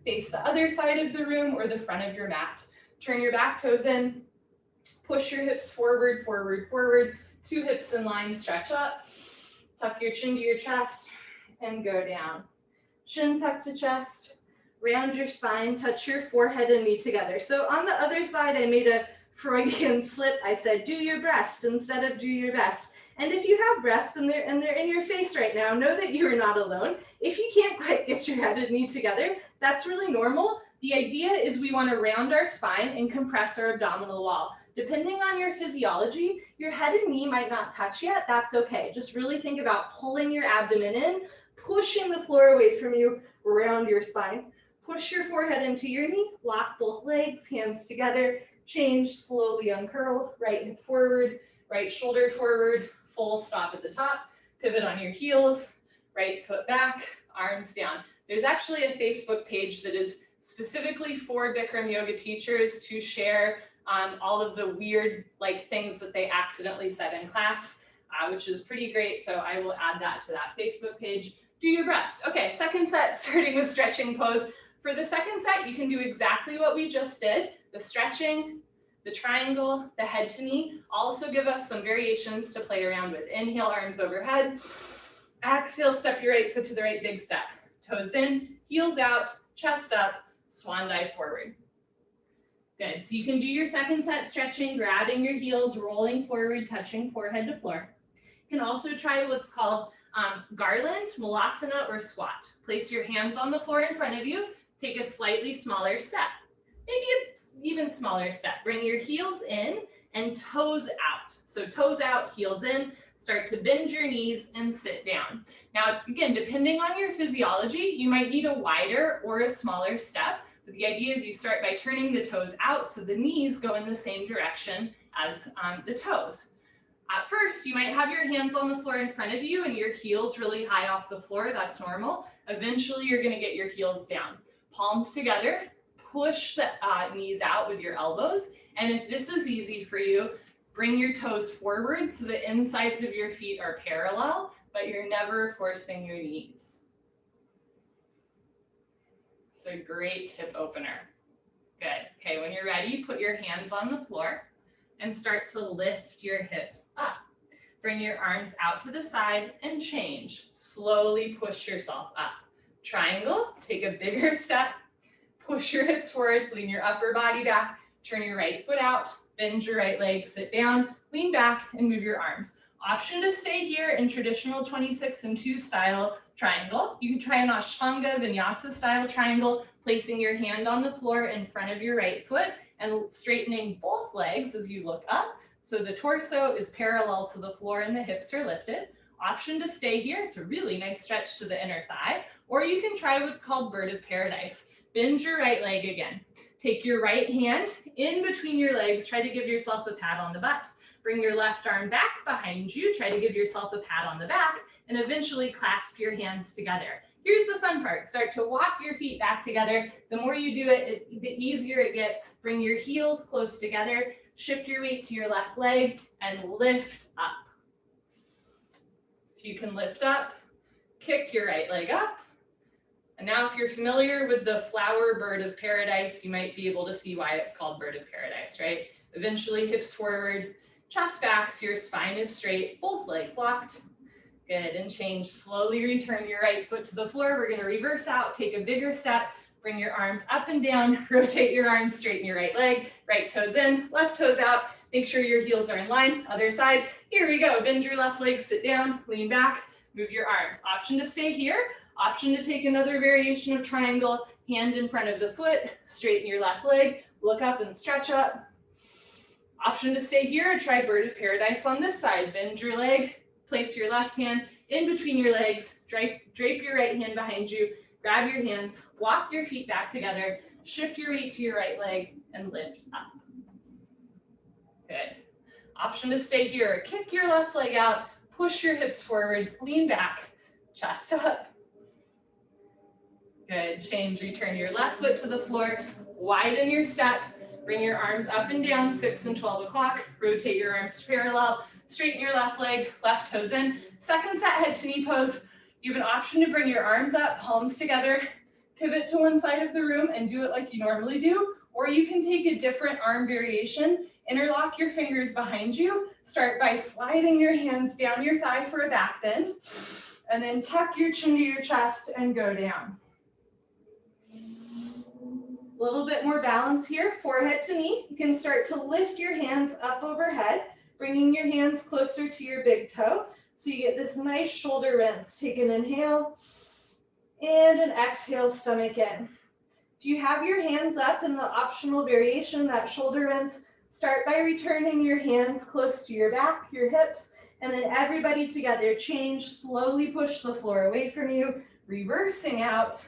face the other side of the room or the front of your mat. Turn your back toes in, push your hips forward, forward, forward, 2 hips in line, stretch up, tuck your chin to your chest and go down. Chin tucked to chest, round your spine, touch your forehead and knee together. So on the other side, I made a Freudian slip. I said, do your breast instead of do your best. And if you have breasts and they're in your face right now, know that you are not alone. If you can't quite get your head and knee together, that's really normal. The idea is we want to round our spine and compress our abdominal wall. Depending on your physiology, your head and knee might not touch yet. That's okay. Just really think about pulling your abdomen in, pushing the floor away from you, round your spine. Push your forehead into your knee, lock both legs, hands together. Change, slowly uncurl, right hip forward, right shoulder forward, full stop at the top, pivot on your heels, right foot back, arms down. There's actually a Facebook page that is specifically for Bikram yoga teachers to share all of the weird things that they accidentally said in class, which is pretty great. So I will add that to that Facebook page. Do your breast. Okay, second set, starting with stretching pose. For the second set, you can do exactly what we just did. The stretching, the triangle, the head to knee. Also give us some variations to play around with. Inhale, arms overhead. Exhale, step your right foot to the right big step. Toes in, heels out, chest up, swan dive forward. Good, so you can do your second set stretching, grabbing your heels, rolling forward, touching forehead to floor. You can also try what's called Garland, Malasana, or squat. Place your hands on the floor in front of you. Take a slightly smaller step. Maybe an even smaller step. Bring your heels in and toes out. So toes out, heels in. Start to bend your knees and sit down. Now, again, depending on your physiology, you might need a wider or a smaller step. But the idea is you start by turning the toes out so the knees go in the same direction as the toes. At first, you might have your hands on the floor in front of you and your heels really high off the floor. That's normal. Eventually, you're going to get your heels down. Palms together, push the knees out with your elbows. And if this is easy for you, bring your toes forward so the insides of your feet are parallel, but you're never forcing your knees. It's a great hip opener. Good. Okay, when you're ready, put your hands on the floor and start to lift your hips up. Bring your arms out to the side and change. Slowly push yourself up. Triangle, take a bigger step. Push your hips forward, lean your upper body back, turn your right foot out, bend your right leg, sit down, lean back, and move your arms. Option to stay here in traditional 26 and 2 style triangle. You can try an Ashtanga Vinyasa style triangle, placing your hand on the floor in front of your right foot and straightening both legs as you look up. So the torso is parallel to the floor and the hips are lifted. Option to stay here. It's a really nice stretch to the inner thigh. Or you can try what's called Bird of Paradise. Bend your right leg again. Take your right hand in between your legs. Try to give yourself a pat on the butt. Bring your left arm back behind you. Try to give yourself a pat on the back and eventually clasp your hands together. Here's the fun part. Start to walk your feet back together. The more you do it, the easier it gets. Bring your heels close together. Shift your weight to your left leg and lift up. If you can lift up, kick your right leg up. And now if you're familiar with the flower Bird of Paradise, you might be able to see why it's called Bird of Paradise, right? Eventually hips forward, chest back, so your spine is straight, both legs locked. Good, and change. Slowly return your right foot to the floor. We're gonna reverse out, take a bigger step, bring your arms up and down, rotate your arms, straighten your right leg, right toes in, left toes out. Make sure your heels are in line, other side. Here we go, bend your left leg, sit down, lean back, move your arms. Option to stay here, option to take another variation of triangle, hand in front of the foot, straighten your left leg, look up and stretch up. Option to stay here, try Bird of Paradise on this side. Bend your leg, place your left hand in between your legs, drape your right hand behind you, grab your hands, walk your feet back together, shift your weight to your right leg, and lift up. Good. Option to stay here, kick your left leg out, push your hips forward, lean back, chest up. Good, change, return your left foot to the floor, widen your step, bring your arms up and down, 6 and 12 o'clock, rotate your arms parallel, straighten your left leg, left toes in. Second set, head to knee pose. You have an option to bring your arms up, palms together, pivot to one side of the room and do it like you normally do, or you can take a different arm variation, interlock your fingers behind you, start by sliding your hands down your thigh for a back bend, and then tuck your chin to your chest and go down. A little bit more balance here, forehead to knee. You can start to lift your hands up overhead, bringing your hands closer to your big toe. So you get this nice shoulder rinse. Take an inhale and an exhale, stomach in. If you have your hands up in the optional variation, that shoulder rinse, start by returning your hands close to your back, your hips, and then everybody together, change, slowly push the floor away from you, reversing out.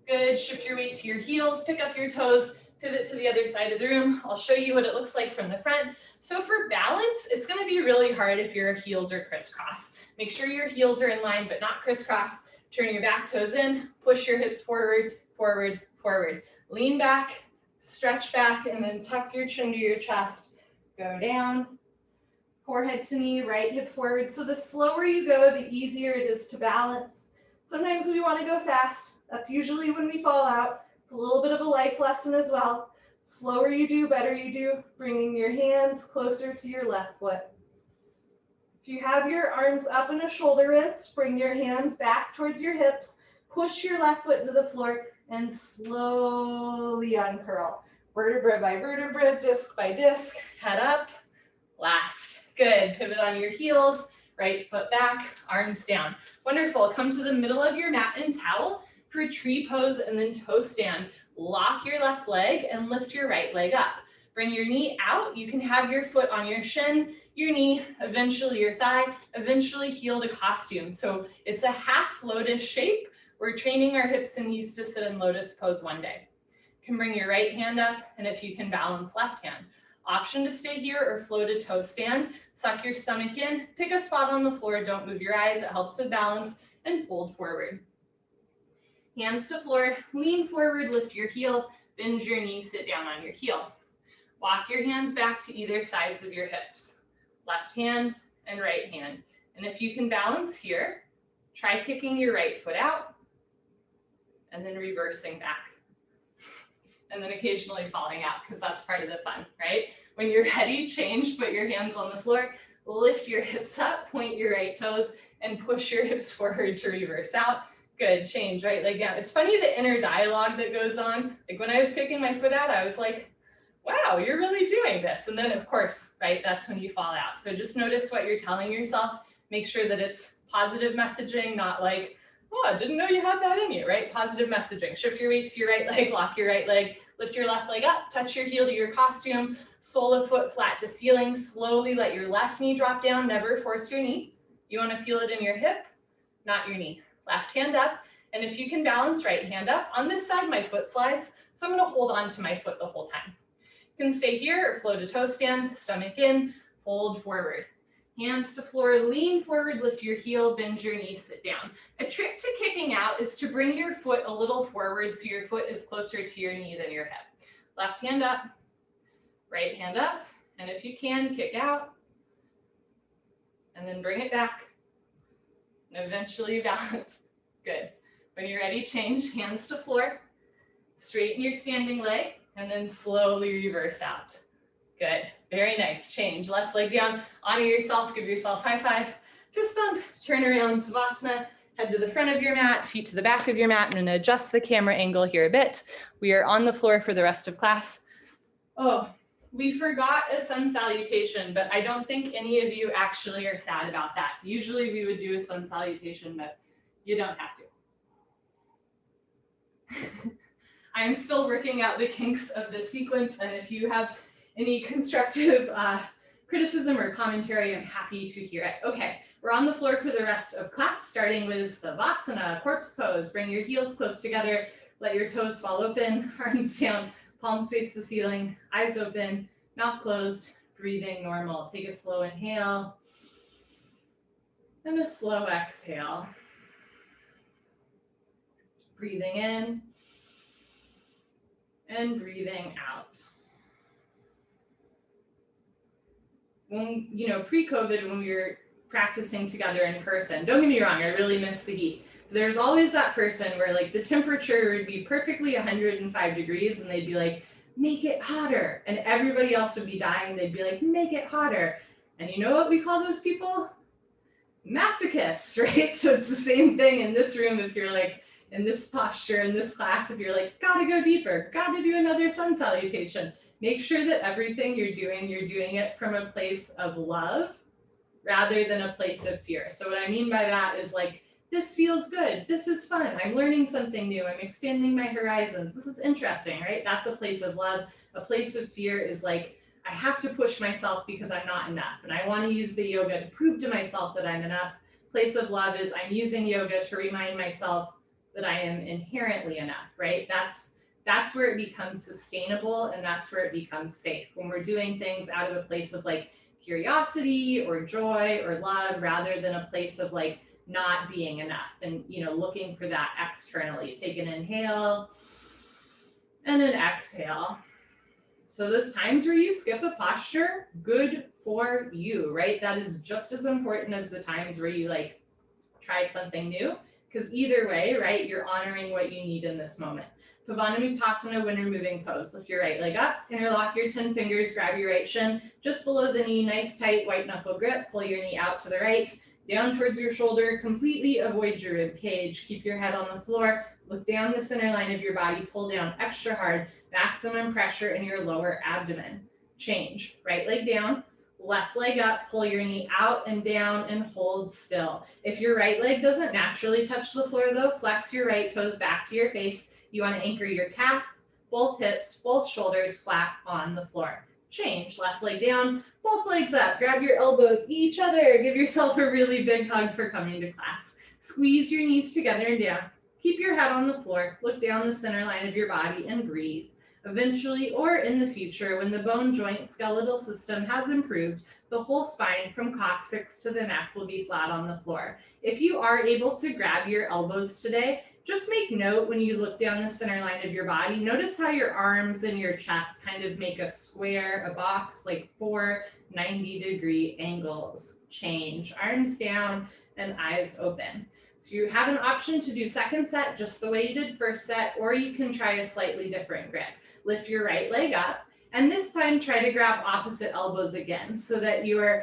Good, shift your weight to your heels, pick up your toes, pivot to the other side of the room. I'll show you what it looks like from the front. So for balance, it's gonna be really hard if your heels are crisscross. Make sure your heels are in line, but not crisscross. Turn your back toes in, push your hips forward, forward, forward. Lean back, stretch back, and then tuck your chin to your chest. Go down, forehead to knee, right hip forward. So the slower you go, the easier it is to balance. Sometimes we wanna go fast. That's usually when we fall out. It's a little bit of a life lesson as well. Slower you do, better you do. Bringing your hands closer to your left foot. If you have your arms up in a shoulder rinse, bring your hands back towards your hips. Push your left foot into the floor and slowly uncurl. Vertebra by vertebra, disc by disc, head up. Last. Good. Pivot on your heels. Right foot back, arms down. Wonderful. Come to the middle of your mat and towel for tree pose and then toe stand. Lock your left leg and lift your right leg up. Bring your knee out. You can have your foot on your shin, your knee, eventually your thigh, eventually heel to costume. So it's a half lotus shape. We're training our hips and knees to sit in lotus pose one day. You can bring your right hand up, and if you can balance left hand. Option to stay here or flow to toe stand. Suck your stomach in, pick a spot on the floor, don't move your eyes, it helps with balance, and fold forward. Hands to floor, lean forward, lift your heel, bend your knee, sit down on your heel. Walk your hands back to either sides of your hips, left hand and right hand. And if you can balance here, try kicking your right foot out and then reversing back. And then occasionally falling out, because that's part of the fun, right? When you're ready, change, put your hands on the floor, lift your hips up, point your right toes, and push your hips forward to reverse out. Good, change, right leg down. It's funny the inner dialogue that goes on. Like when I was kicking my foot out, I was like, wow, you're really doing this. And then of course, right, that's when you fall out. So just notice what you're telling yourself. Make sure that it's positive messaging, not like, oh, I didn't know you had that in you, right? Positive messaging. Shift your weight to your right leg, lock your right leg, lift your left leg up, touch your heel to your costume, sole of foot flat to ceiling, slowly let your left knee drop down, never force your knee. You wanna feel it in your hip, not your knee. Left hand up, and if you can balance, right hand up. On this side, my foot slides, so I'm gonna hold on to my foot the whole time. You can stay here or flow to toe stand, stomach in, fold forward. Hands to floor, lean forward, lift your heel, bend your knee, sit down. A trick to kicking out is to bring your foot a little forward so your foot is closer to your knee than your hip. Left hand up, right hand up, and if you can, kick out, and then bring it back, and eventually balance. Good. When you're ready, change, hands to floor, straighten your standing leg, and then slowly reverse out. Good, very nice, change, left leg down, honor yourself, give yourself high five, fist bump, turn around, Savasana, head to the front of your mat, feet to the back of your mat. I'm gonna adjust the camera angle here a bit. We are on the floor for the rest of class. Oh, we forgot a sun salutation, but I don't think any of you actually are sad about that. Usually we would do a sun salutation, but you don't have to. I'm still working out the kinks of the sequence, and if you have any constructive criticism or commentary, I'm happy to hear it. Okay, we're on the floor for the rest of class, starting with Savasana, corpse pose. Bring your heels close together, let your toes fall open, arms down, palms face the ceiling, eyes open, mouth closed, breathing normal. Take a slow inhale and a slow exhale. Breathing in and breathing out. When, pre-COVID, when we were practicing together in person, don't get me wrong, I really miss the heat. There's always that person where like the temperature would be perfectly 105 degrees and they'd be like, make it hotter. And everybody else would be dying. They'd be like, make it hotter. And you know what we call those people? Masochists, right? So it's the same thing in this room. If you're like in this posture, in this class, if you're like, gotta go deeper, gotta do another sun salutation. Make sure that everything you're doing it from a place of love rather than a place of fear. So what I mean by that is like, this feels good, this is fun, I'm learning something new, I'm expanding my horizons, this is interesting, right? That's a place of love. A place of fear is like, I have to push myself because I'm not enough, and I want to use the yoga to prove to myself that I'm enough. Place of love is I'm using yoga to remind myself that I am inherently enough, right? That's where it becomes sustainable, and that's where it becomes safe. When we're doing things out of a place of like curiosity or joy or love, rather than a place of like not being enough and looking for that externally. Take an inhale and an exhale. So those times where you skip a posture, good for you, right? That is just as important as the times where you like try something new, because either way, right, you're honoring what you need in this moment. Pavanamuktasana, winter moving pose. Lift your right leg up, interlock your 10 fingers, grab your right shin just below the knee, nice tight white knuckle grip, pull your knee out to the right, down towards your shoulder, completely avoid your rib cage, keep your head on the floor, look down the center line of your body, pull down extra hard, maximum pressure in your lower abdomen. Change, right leg down, Left leg up, pull your knee out and down and hold still. If your right leg doesn't naturally touch the floor though, flex your right toes back to your face. You want to anchor your calf, both hips, both shoulders flat on the floor. Change, left leg down, both legs up, grab your elbows, each other, give yourself a really big hug for coming to class. Squeeze your knees together and down. Keep your head on the floor, look down the center line of your body and breathe. Eventually, or in the future, when the bone joint skeletal system has improved, the whole spine from coccyx to the neck will be flat on the floor. If you are able to grab your elbows today, just make note when you look down the center line of your body, notice how your arms and your chest kind of make a square, a box, like 4 90-degree angles. Change, arms down and eyes open. So you have an option to do second set just the way you did first set, or you can try a slightly different grip. Lift your right leg up, and this time try to grab opposite elbows again so that your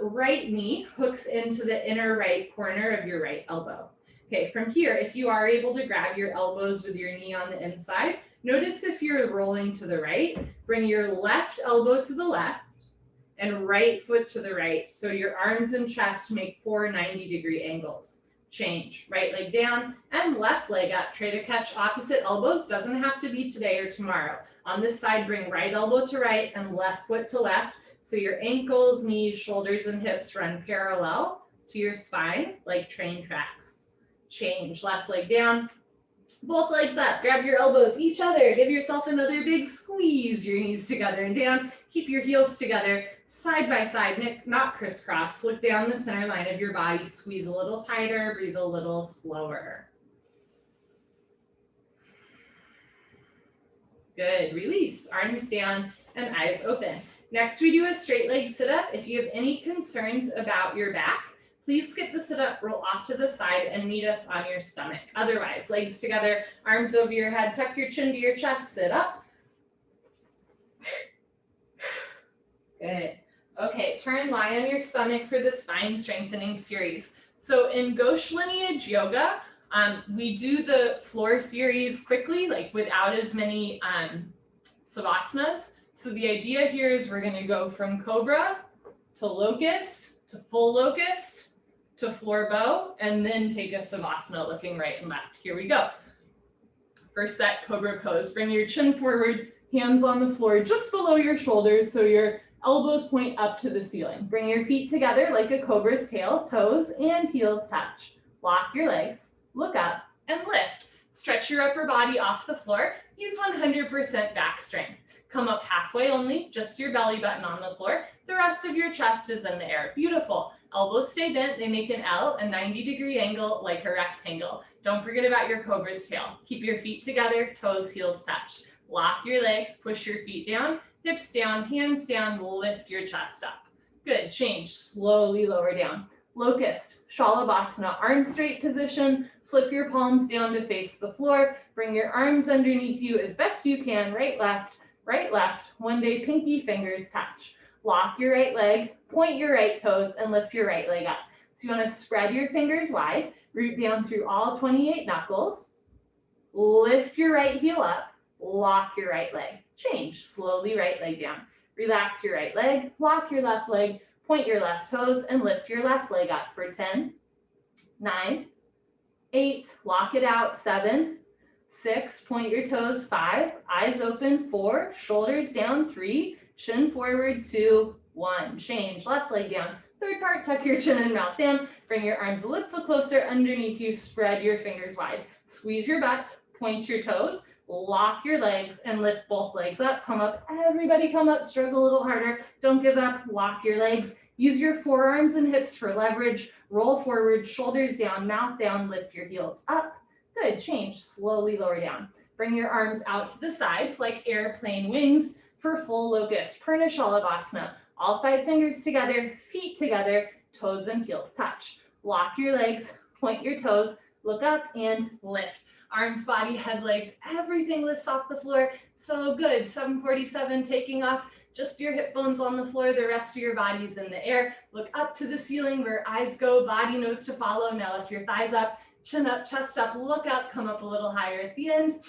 right knee hooks into the inner right corner of your right elbow. Okay, from here, if you are able to grab your elbows with your knee on the inside, notice if you're rolling to the right, bring your left elbow to the left and right foot to the right. So your arms and chest make 4 90-degree angles. Change, right leg down and left leg up. Try to catch opposite elbows. Doesn't have to be today or tomorrow. On this side, bring right elbow to right and left foot to left. So your ankles, knees, shoulders, and hips run parallel to your spine like train tracks. Change, left leg down, both legs up, grab your elbows, each other, give yourself another big squeeze, your knees together and down, keep your heels together, side by side, not crisscross, look down the center line of your body, squeeze a little tighter, breathe a little slower. Good, release, arms down and eyes open. Next, we do a straight leg sit-up. If you have any concerns about your back, please skip the sit-up, roll off to the side, and meet us on your stomach. Otherwise, legs together, arms over your head, tuck your chin to your chest, sit up. Good. Okay, turn, lie on your stomach for the spine strengthening series. So in Ghosh Lineage Yoga, we do the floor series quickly, like without as many savasanas. So the idea here is we're gonna go from cobra to locust to full locust to floor bow, and then take a savasana looking right and left. Here we go. First set, cobra pose. Bring your chin forward, hands on the floor just below your shoulders so your elbows point up to the ceiling. Bring your feet together like a cobra's tail, toes and heels touch. Lock your legs, look up and lift. Stretch your upper body off the floor. Use 100% back strength. Come up halfway only, just your belly button on the floor. The rest of your chest is in the air. Beautiful. Elbows stay bent, they make an L, a 90-degree angle like a rectangle. Don't forget about your cobra's tail. Keep your feet together, toes, heels touch. Lock your legs, push your feet down, hips down, hands down, lift your chest up. Good, change, slowly lower down. Locust, Shalabhasana, arm straight position, flip your palms down to face the floor, bring your arms underneath you as best you can, right, left, one day pinky fingers touch. Lock your right leg, point your right toes, and lift your right leg up. So you want to spread your fingers wide, root down through all 28 knuckles, lift your right heel up, lock your right leg. Change, slowly right leg down. Relax your right leg, lock your left leg, point your left toes, and lift your left leg up for 10, 9, 8, lock it out, 7, 6, point your toes, 5, eyes open, 4, shoulders down, 3, chin forward, 2, 1. Change, left leg down. Third part, tuck your chin and mouth down. Bring your arms a little closer underneath you. Spread your fingers wide. Squeeze your butt, point your toes, lock your legs, and lift both legs up. Come up, everybody come up, struggle a little harder. Don't give up, lock your legs. Use your forearms and hips for leverage. Roll forward, shoulders down, mouth down, lift your heels up. Good, change, slowly lower down. Bring your arms out to the side like airplane wings for full locust, Purna Shalabhasana. All 5 fingers together, feet together, toes and heels touch. Lock your legs, point your toes, look up and lift. Arms, body, head, legs, everything lifts off the floor. So good, 747 taking off, just your hip bones on the floor, the rest of your body's in the air. Look up to the ceiling where eyes go, body nose to follow. Now lift your thighs up, chin up, chest up, look up, come up a little higher at the end.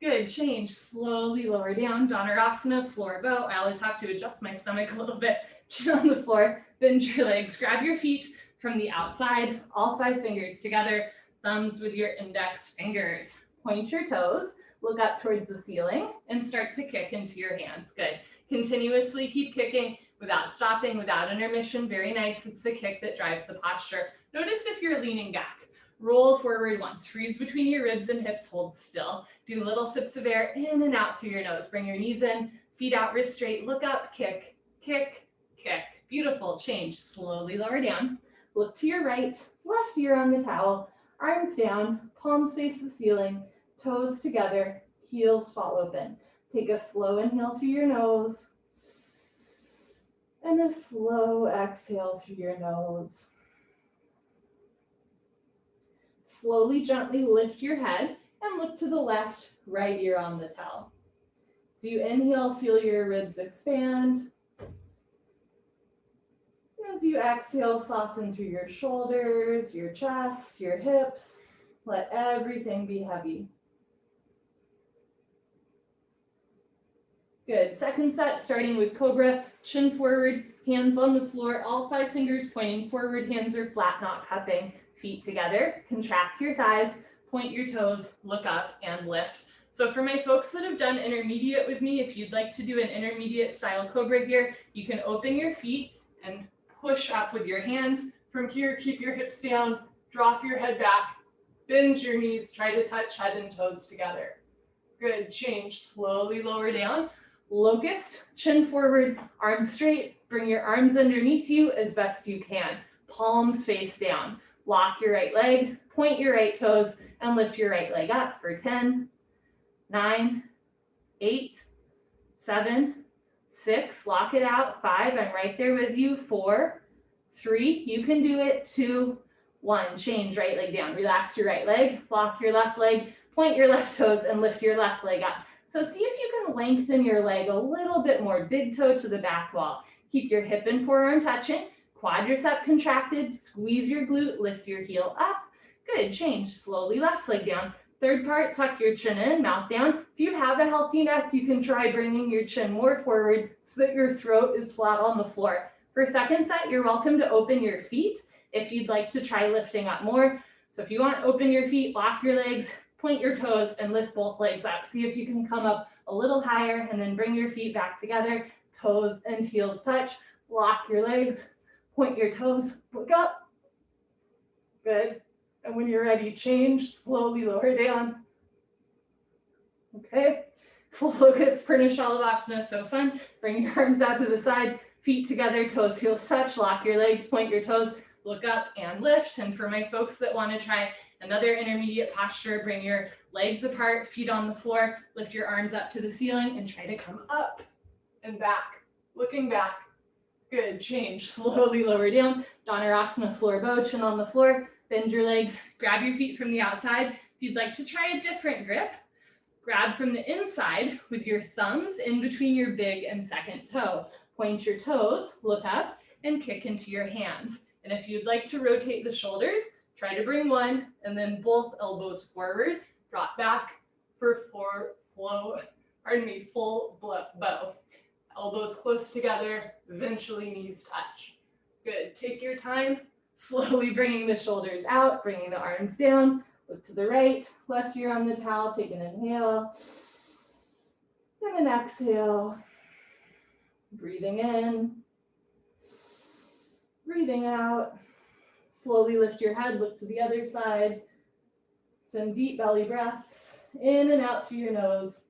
Good, change, slowly lower down, Dhanurasana, floor bow. I always have to adjust my stomach a little bit. Chin on the floor, bend your legs, grab your feet from the outside, all 5 fingers together, thumbs with your index fingers. Point your toes, look up towards the ceiling, and start to kick into your hands. Good. Continuously keep kicking without stopping, without intermission. Very nice. It's the kick that drives the posture. Notice if you're leaning back. Roll forward once, freeze between your ribs and hips, hold still. Do little sips of air in and out through your nose. Bring your knees in, feet out, wrists straight, look up, kick, kick, kick. Beautiful, change, slowly lower down. Look to your right, left ear on the towel, arms down, palms face the ceiling, toes together, heels fall open. Take a slow inhale through your nose and a slow exhale through your nose. Slowly, gently lift your head and look to the left, right ear on the towel. So you inhale, feel your ribs expand. As you exhale, soften through your shoulders, your chest, your hips. Let everything be heavy. Good. Second set, starting with Cobra, chin forward, hands on the floor, all 5 fingers pointing forward, hands are flat, not cupping, feet together. Contract your thighs, point your toes, look up and lift. So for my folks that have done intermediate with me, if you'd like to do an intermediate style Cobra here, you can open your feet and push up with your hands. From here, keep your hips down, drop your head back, bend your knees, try to touch head and toes together. Good, change, slowly lower down. Locust, chin forward, arms straight, bring your arms underneath you as best you can. Palms face down. Lock your right leg, point your right toes, and lift your right leg up for 10, 9, 8, 7, 6, lock it out, 5, I'm right there with you, 4, 3, you can do it, 2, 1, change, right leg down, relax your right leg, lock your left leg, point your left toes, and lift your left leg up. So see if you can lengthen your leg a little bit more, big toe to the back wall. Keep your hip and forearm touching, quadricep contracted, squeeze your glute, lift your heel up. Good, change, slowly left leg down. Third part, tuck your chin in, mouth down. If you have a healthy neck, you can try bringing your chin more forward so that your throat is flat on the floor. For second set, you're welcome to open your feet if you'd like to try lifting up more. So if you want to open your feet, lock your legs, point your toes, and lift both legs up. See if you can come up a little higher and then bring your feet back together. Toes and heels touch. Lock your legs, point your toes, look up. Good. And when you're ready, change, slowly lower down. Okay. Full focus, Purna so fun. Bring your arms out to the side, feet together, toes, heels touch. Lock your legs, point your toes, look up and lift. And for my folks that want to try another intermediate posture, bring your legs apart, feet on the floor, lift your arms up to the ceiling and try to come up and back, looking back. Good, change, slowly lower down. Dhanurasana, floor bow, chin on the floor, bend your legs, grab your feet from the outside. If you'd like to try a different grip, grab from the inside with your thumbs in between your big and second toe. Point your toes, look up, and kick into your hands. And if you'd like to rotate the shoulders, try to bring one and then both elbows forward, drop back for full bow. Elbows close together, eventually knees touch. Good, take your time, slowly bringing the shoulders out, bringing the arms down, look to the right, left ear on the towel, take an inhale, and an exhale. Breathing in, breathing out. Slowly lift your head, look to the other side. Some deep belly breaths, in and out through your nose.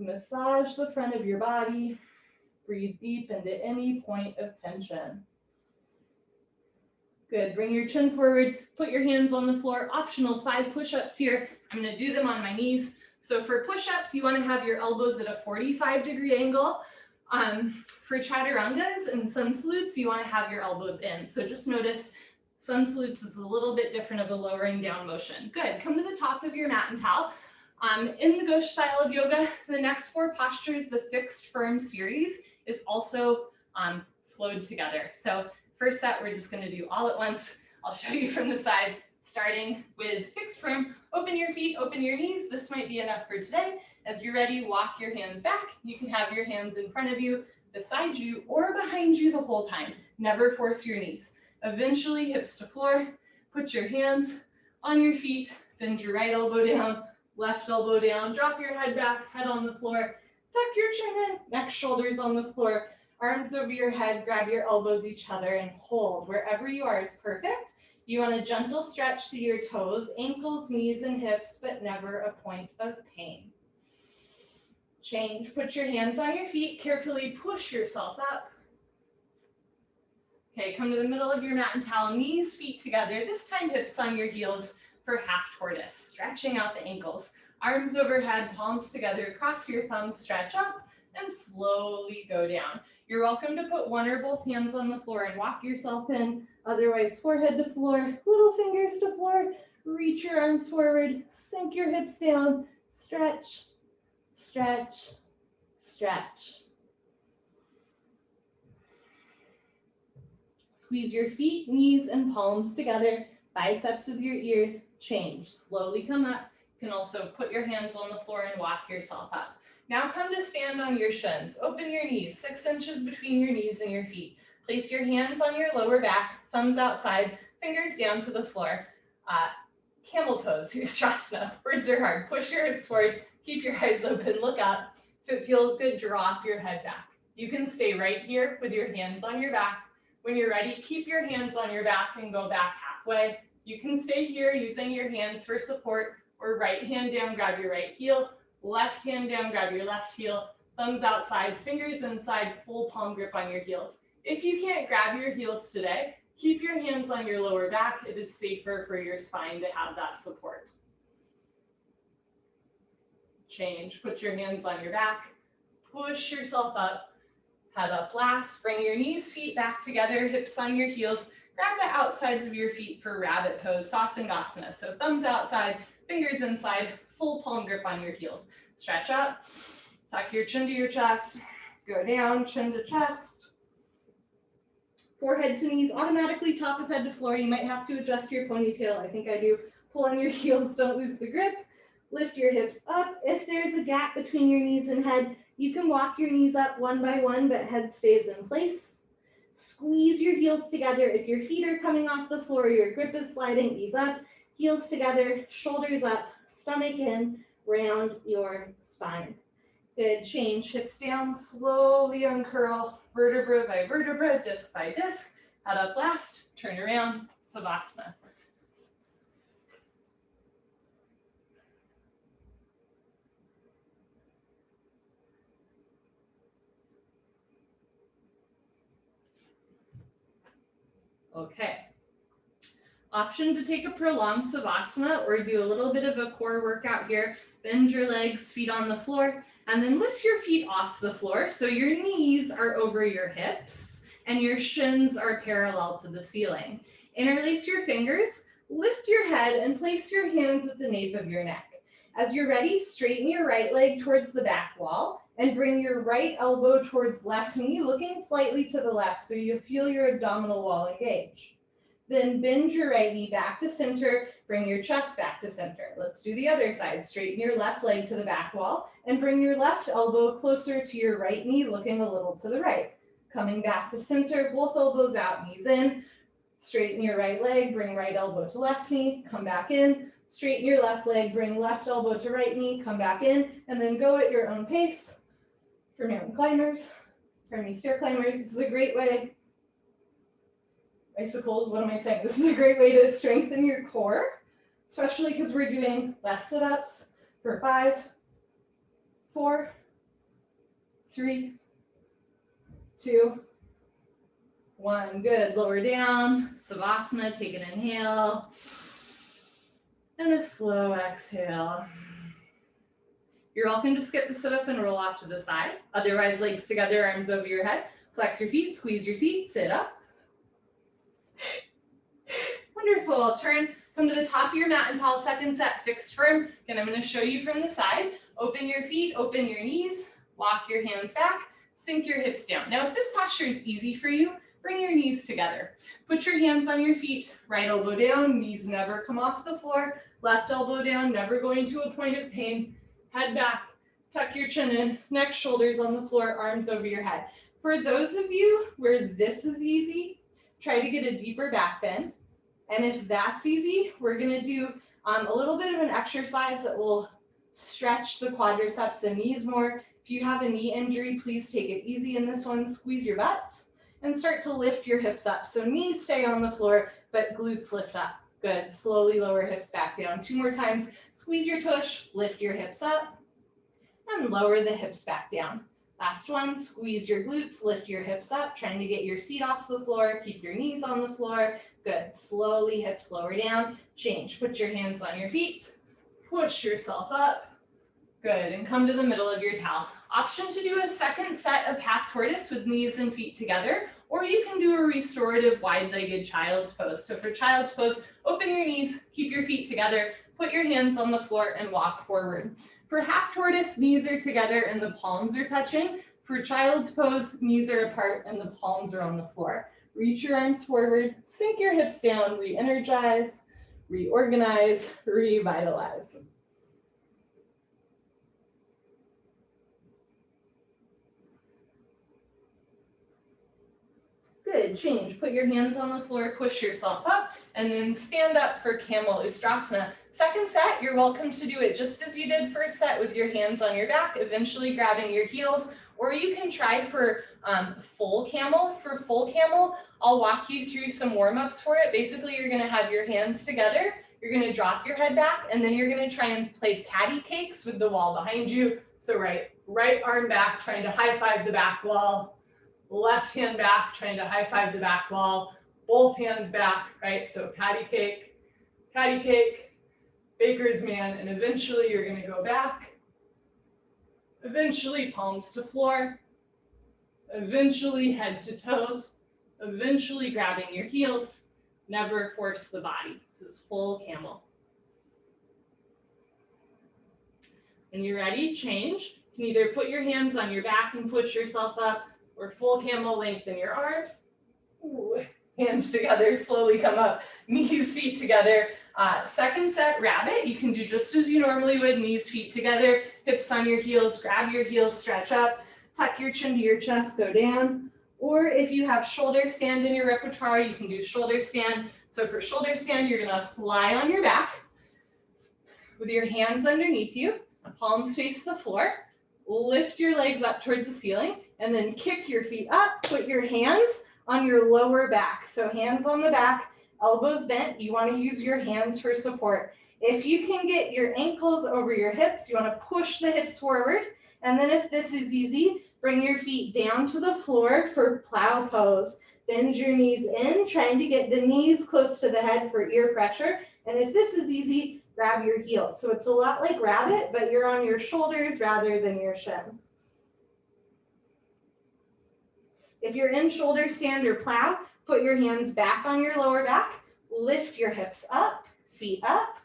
Massage the front of your body. Breathe deep into any point of tension. Good, bring your chin forward, put your hands on the floor. Optional 5 push-ups here. I'm gonna do them on my knees. So for push-ups, you wanna have your elbows at a 45-degree angle. For chaturangas and sun salutes, you wanna have your elbows in. So just notice sun salutes is a little bit different of a lowering down motion. Good, come to the top of your mat and towel. In the Ghosh style of yoga, the next 4 postures, the fixed firm series, is also flowed together. So first set, we're just gonna do all at once. I'll show you from the side. Starting with fixed firm, open your feet, open your knees. This might be enough for today. As you're ready, walk your hands back. You can have your hands in front of you, beside you, or behind you the whole time. Never force your knees. Eventually, hips to floor. Put your hands on your feet. Bend your right elbow down, left elbow down. Drop your head back, head on the floor. Tuck your chin in, neck, shoulders on the floor. Arms over your head, grab your elbows each other and hold. Wherever you are is perfect. You want a gentle stretch through your toes, ankles, knees, and hips, but never a point of pain. Change. Put your hands on your feet. Carefully push yourself up. Okay, come to the middle of your mat and towel, knees, feet together. This time, hips on your heels for half tortoise. Stretching out the ankles. Arms overhead, palms together. Cross your thumbs, stretch up, and slowly go down. You're welcome to put one or both hands on the floor and walk yourself in. Otherwise, forehead to floor, little fingers to floor. Reach your arms forward, sink your hips down. Stretch, stretch, stretch. Squeeze your feet, knees, and palms together. Biceps with your ears. Change. Slowly come up. You can also put your hands on the floor and walk yourself up. Now come to stand on your shins. Open your knees, 6 inches between your knees and your feet. Place your hands on your lower back, thumbs outside, fingers down to the floor. Camel pose, Vinyasa. Words are hard. Push your hips forward, keep your eyes open, look up. If it feels good, drop your head back. You can stay right here with your hands on your back. When you're ready, keep your hands on your back and go back halfway. You can stay here using your hands for support, or right hand down, grab your right heel. Left hand down, grab your left heel, thumbs outside, fingers inside, full palm grip on your heels. If you can't grab your heels today, keep your hands on your lower back. It is safer for your spine to have that support. Change, put your hands on your back, push yourself up, head up last, bring your knees, feet back together, hips on your heels, grab the outsides of your feet for rabbit pose, Sasangasana. So thumbs outside, fingers inside, full palm grip on your heels. Stretch up, tuck your chin to your chest, go down, chin to chest. Forehead to knees, automatically top of head to floor. You might have to adjust your ponytail. I think I do. Pull on your heels, don't lose the grip. Lift your hips up. If there's a gap between your knees and head, you can walk your knees up one by one, but head stays in place. Squeeze your heels together. If your feet are coming off the floor, your grip is sliding, ease up. Heels together, shoulders up, stomach in, round your spine. Good, change, hips down, slowly uncurl, vertebra by vertebra, disc by disc. Head up last, turn around, Savasana. Okay. Option to take a prolonged Savasana or do a little bit of a core workout here. Bend your legs, feet on the floor, and then lift your feet off the floor so your knees are over your hips and your shins are parallel to the ceiling. Interlace your fingers, lift your head, and place your hands at the nape of your neck. As you're ready, straighten your right leg towards the back wall and bring your right elbow towards left knee, looking slightly to the left so you feel your abdominal wall engage. Then bend your right knee back to center, bring your chest back to center. Let's do the other side. Straighten your left leg to the back wall and bring your left elbow closer to your right knee, looking a little to the right. Coming back to center, both elbows out, knees in. Straighten your right leg, bring right elbow to left knee, come back in. Straighten your left leg, bring left elbow to right knee, come back in, and then go at your own pace. For mountain climbers, stair climbers, this is a great way. Bicycles, what am I saying? This is a great way to strengthen your core, especially because we're doing less sit-ups for 5, 4, 3, 2, 1. Good. Lower down, Savasana, take an inhale, and a slow exhale. You're welcome to skip the sit-up and roll off to the side. Otherwise, legs together, arms over your head. Flex your feet, squeeze your seat, sit up. Wonderful. Turn, come to the top of your mat and towel, second set, fixed firm. Again, I'm going to show you from the side. Open your feet, open your knees, walk your hands back, sink your hips down. Now, if this posture is easy for you, Bring your knees together. Put your hands on your feet, right elbow down, knees never come off the floor, left elbow down, never going to a point of pain. Head back, tuck your chin in, neck, shoulders on the floor, arms over your head. For those of you where this is easy, try to get a deeper back bend. And if that's easy, we're gonna do a little bit of an exercise that will stretch the quadriceps and knees more. If you have a knee injury, please take it easy in this one. Squeeze your butt and start to lift your hips up. So knees stay on the floor, but glutes lift up. Good, slowly lower hips back down. 2 more times, squeeze your tush, lift your hips up, and lower the hips back down. Last one, squeeze your glutes, lift your hips up, trying to get your seat off the floor, keep your knees on the floor. Good, slowly hips lower down, change, put your hands on your feet, push yourself up. Good, and come to the middle of your towel. Option to do a second set of half tortoise with knees and feet together, or you can do a restorative wide-legged child's pose. So for child's pose, open your knees, keep your feet together, put your hands on the floor and walk forward. For half tortoise, knees are together and the palms are touching. For child's pose, knees are apart and the palms are on the floor. Reach your arms forward, sink your hips down, re-energize, reorganize, revitalize. Good, change. Put your hands on the floor, push yourself up, and then stand up for Camel Ustrasana. Second set, you're welcome to do it just as you did first set with your hands on your back, eventually grabbing your heels, or you can try for full camel. For full camel, I'll walk you through some warm-ups for it. Basically, you're gonna have your hands together, you're gonna drop your head back, and then you're gonna try and play patty cakes with the wall behind you. So right arm back, trying to high five the back wall. Left hand back, trying to high five the back wall, both hands back, right? So patty cake, baker's man, and eventually you're gonna go back. Eventually palms to floor, eventually head to toes, eventually grabbing your heels. Never force the body. This is full camel. When you're ready, change. You can either put your hands on your back and push yourself up, or full camel, lengthen your arms. Ooh. Hands together, slowly come up. Knees, feet together. Second set, rabbit. You can do just as you normally would, knees, feet together, hips on your heels, grab your heels, stretch up, tuck your chin to your chest, go down. Or if you have shoulder stand in your repertoire, you can do shoulder stand. So for shoulder stand, you're gonna fly on your back with your hands underneath you, palms face the floor, lift your legs up towards the ceiling, and then kick your feet up, put your hands on your lower back. So hands on the back, elbows bent. You want to use your hands for support. If you can get your ankles over your hips, you want to push the hips forward. And then if this is easy, bring your feet down to the floor for plow pose. Bend your knees in, trying to get the knees close to the head for ear pressure. And if this is easy, grab your heels. So it's a lot like rabbit, but you're on your shoulders rather than your shins. If you're in shoulder stand or plow, put your hands back on your lower back, lift your hips up, feet up,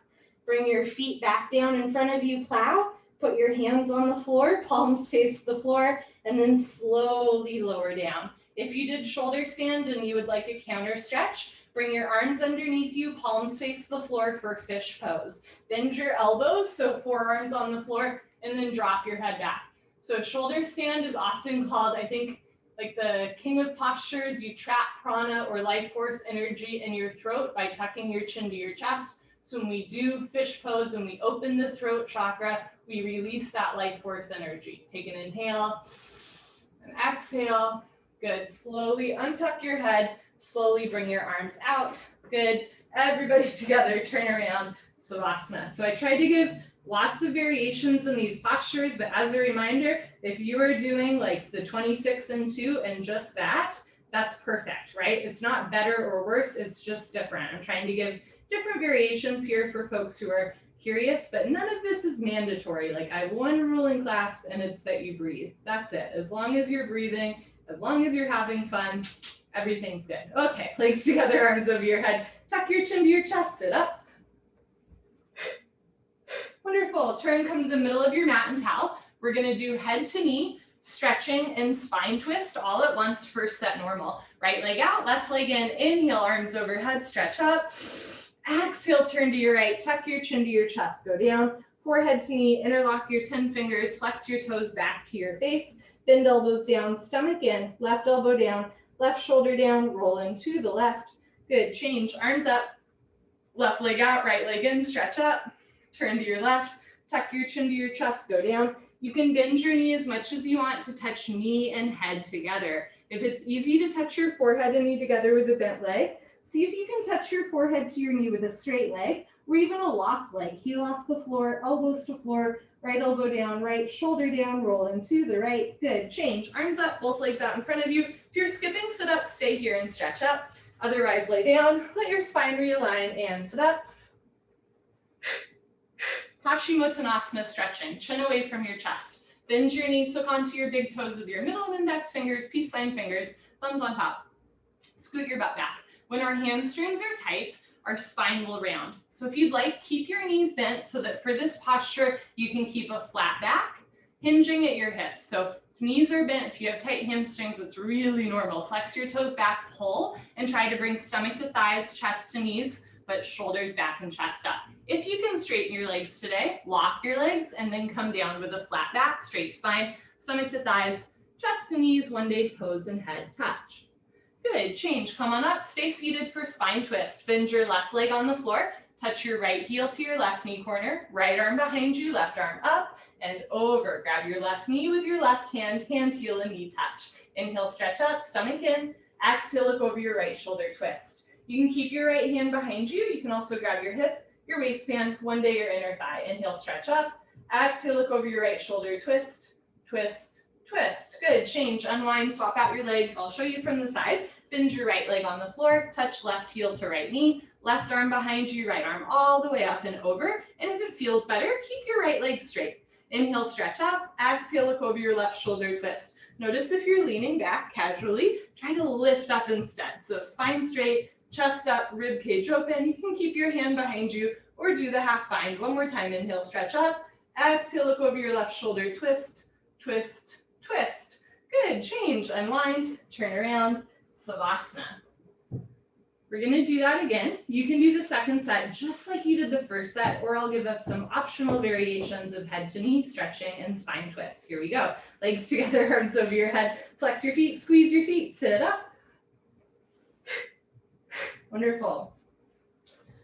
bring your feet back down in front of you, plow, put your hands on the floor, palms face the floor, and then slowly lower down. If you did shoulder stand and you would like a counter stretch, bring your arms underneath you, palms face the floor for fish pose. Bend your elbows, so forearms on the floor, and then drop your head back. So shoulder stand is often called, I think, like the king of postures. You trap prana or life force energy in your throat by tucking your chin to your chest. So when we do fish pose and we open the throat chakra, we release that life force energy. Take an inhale and exhale. Good. Slowly untuck your head. Slowly bring your arms out. Good. Everybody together, turn around, Savasana. So I try to give lots of variations in these postures, but as a reminder, if you are doing like the 26 and 2 and just that, that's perfect, right? It's not better or worse, it's just different. I'm trying to give different variations here for folks who are curious, but none of this is mandatory. Like I have one rule in class and it's that you breathe. That's it. As long as you're breathing, as long as you're having fun, everything's good. Okay, legs together, arms over your head. Tuck your chin to your chest, sit up. Wonderful. Turn, come to the middle of your mat and towel. We're going to do head to knee. stretching and spine twist all at once. First set normal. Right leg out, left leg in. Inhale, arms overhead, stretch up. Exhale, turn to your right, tuck your chin to your chest, go down. Forehead to knee, interlock your 10 fingers, flex your toes back to your face. Bend elbows down, stomach in, left elbow down, left shoulder down, rolling to the left. Good, change, arms up, left leg out, right leg in, stretch up. Turn to your left, tuck your chin to your chest, go down. You can bend your knee as much as you want to touch knee and head together. If it's easy to touch your forehead and knee together with a bent leg, see if you can touch your forehead to your knee with a straight leg, or even a locked leg. Heel off the floor, elbows to floor, right elbow down, right shoulder down, rolling to the right. Good, change, arms up, both legs out in front of you. If you're skipping, sit up, stay here and stretch up. Otherwise, lay down, let your spine realign and sit up. Paschimottanasana stretching, chin away from your chest. Bend your knees, hook onto your big toes with your middle and index fingers, peace sign fingers, thumbs on top. Scoot your butt back. When our hamstrings are tight, our spine will round. So if you'd like, keep your knees bent so that for this posture, you can keep a flat back, hinging at your hips. So if knees are bent, if you have tight hamstrings, it's really normal. Flex your toes back, pull, and try to bring stomach to thighs, chest to knees, but shoulders back and chest up. If you can straighten your legs today, lock your legs and then come down with a flat back, straight spine, stomach to thighs, chest to knees, one day toes and head touch. Good, change, come on up, stay seated for spine twist. Bend your left leg on the floor, touch your right heel to your left knee corner, right arm behind you, left arm up and over. Grab your left knee with your left hand, hand, heel, and knee touch. Inhale, stretch up, stomach in. Exhale, look over your right shoulder, twist. You can keep your right hand behind you. You can also grab your hip, your waistband, one day your inner thigh. Inhale, stretch up. Exhale, look over your right shoulder, twist, twist, twist. Good, change, unwind, swap out your legs. I'll show you from the side. Bend your right leg on the floor, touch left heel to right knee, left arm behind you, right arm all the way up and over. And if it feels better, keep your right leg straight. Inhale, stretch up. Exhale, look over your left shoulder, twist. Notice if you're leaning back casually, try to lift up instead. So spine straight, chest up, rib cage open. You can keep your hand behind you or do the half bind. One more time, inhale, stretch up. Exhale, look over your left shoulder, twist, twist, twist. Good, change, unwind, turn around, Savasana. We're gonna do that again. You can do the second set just like you did the first set, or I'll give us some optional variations of head to knee stretching and spine twists. Here we go. Legs together, arms over your head. Flex your feet, squeeze your seat, sit up. Wonderful.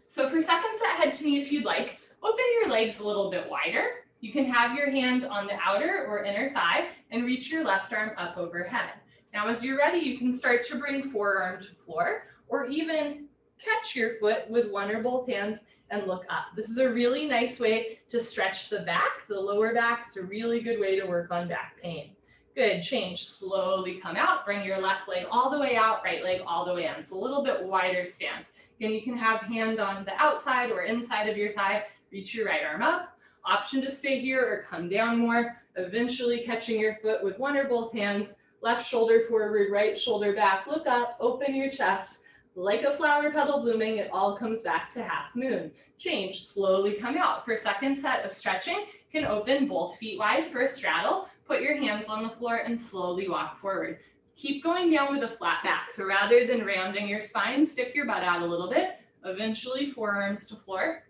So for second set head to knee, if you'd like, open your legs a little bit wider. You can have your hand on the outer or inner thigh and reach your left arm up overhead. Now, as you're ready, you can start to bring forearm to floor or even catch your foot with one or both hands and look up. This is a really nice way to stretch the back. The lower back is a really good way to work on back pain. Good, change, slowly come out, bring your left leg all the way out, right leg all the way in. So a little bit wider stance. Again, you can have hand on the outside or inside of your thigh, reach your right arm up. Option to stay here or come down more, eventually catching your foot with one or both hands, left shoulder forward, right shoulder back, look up, open your chest. Like a flower petal blooming, it all comes back to half moon. Change, slowly come out. For second set of stretching, can open both feet wide for a straddle, put your hands on the floor and slowly walk forward. Keep going down with a flat back. So rather than rounding your spine, stick your butt out a little bit, eventually forearms to floor,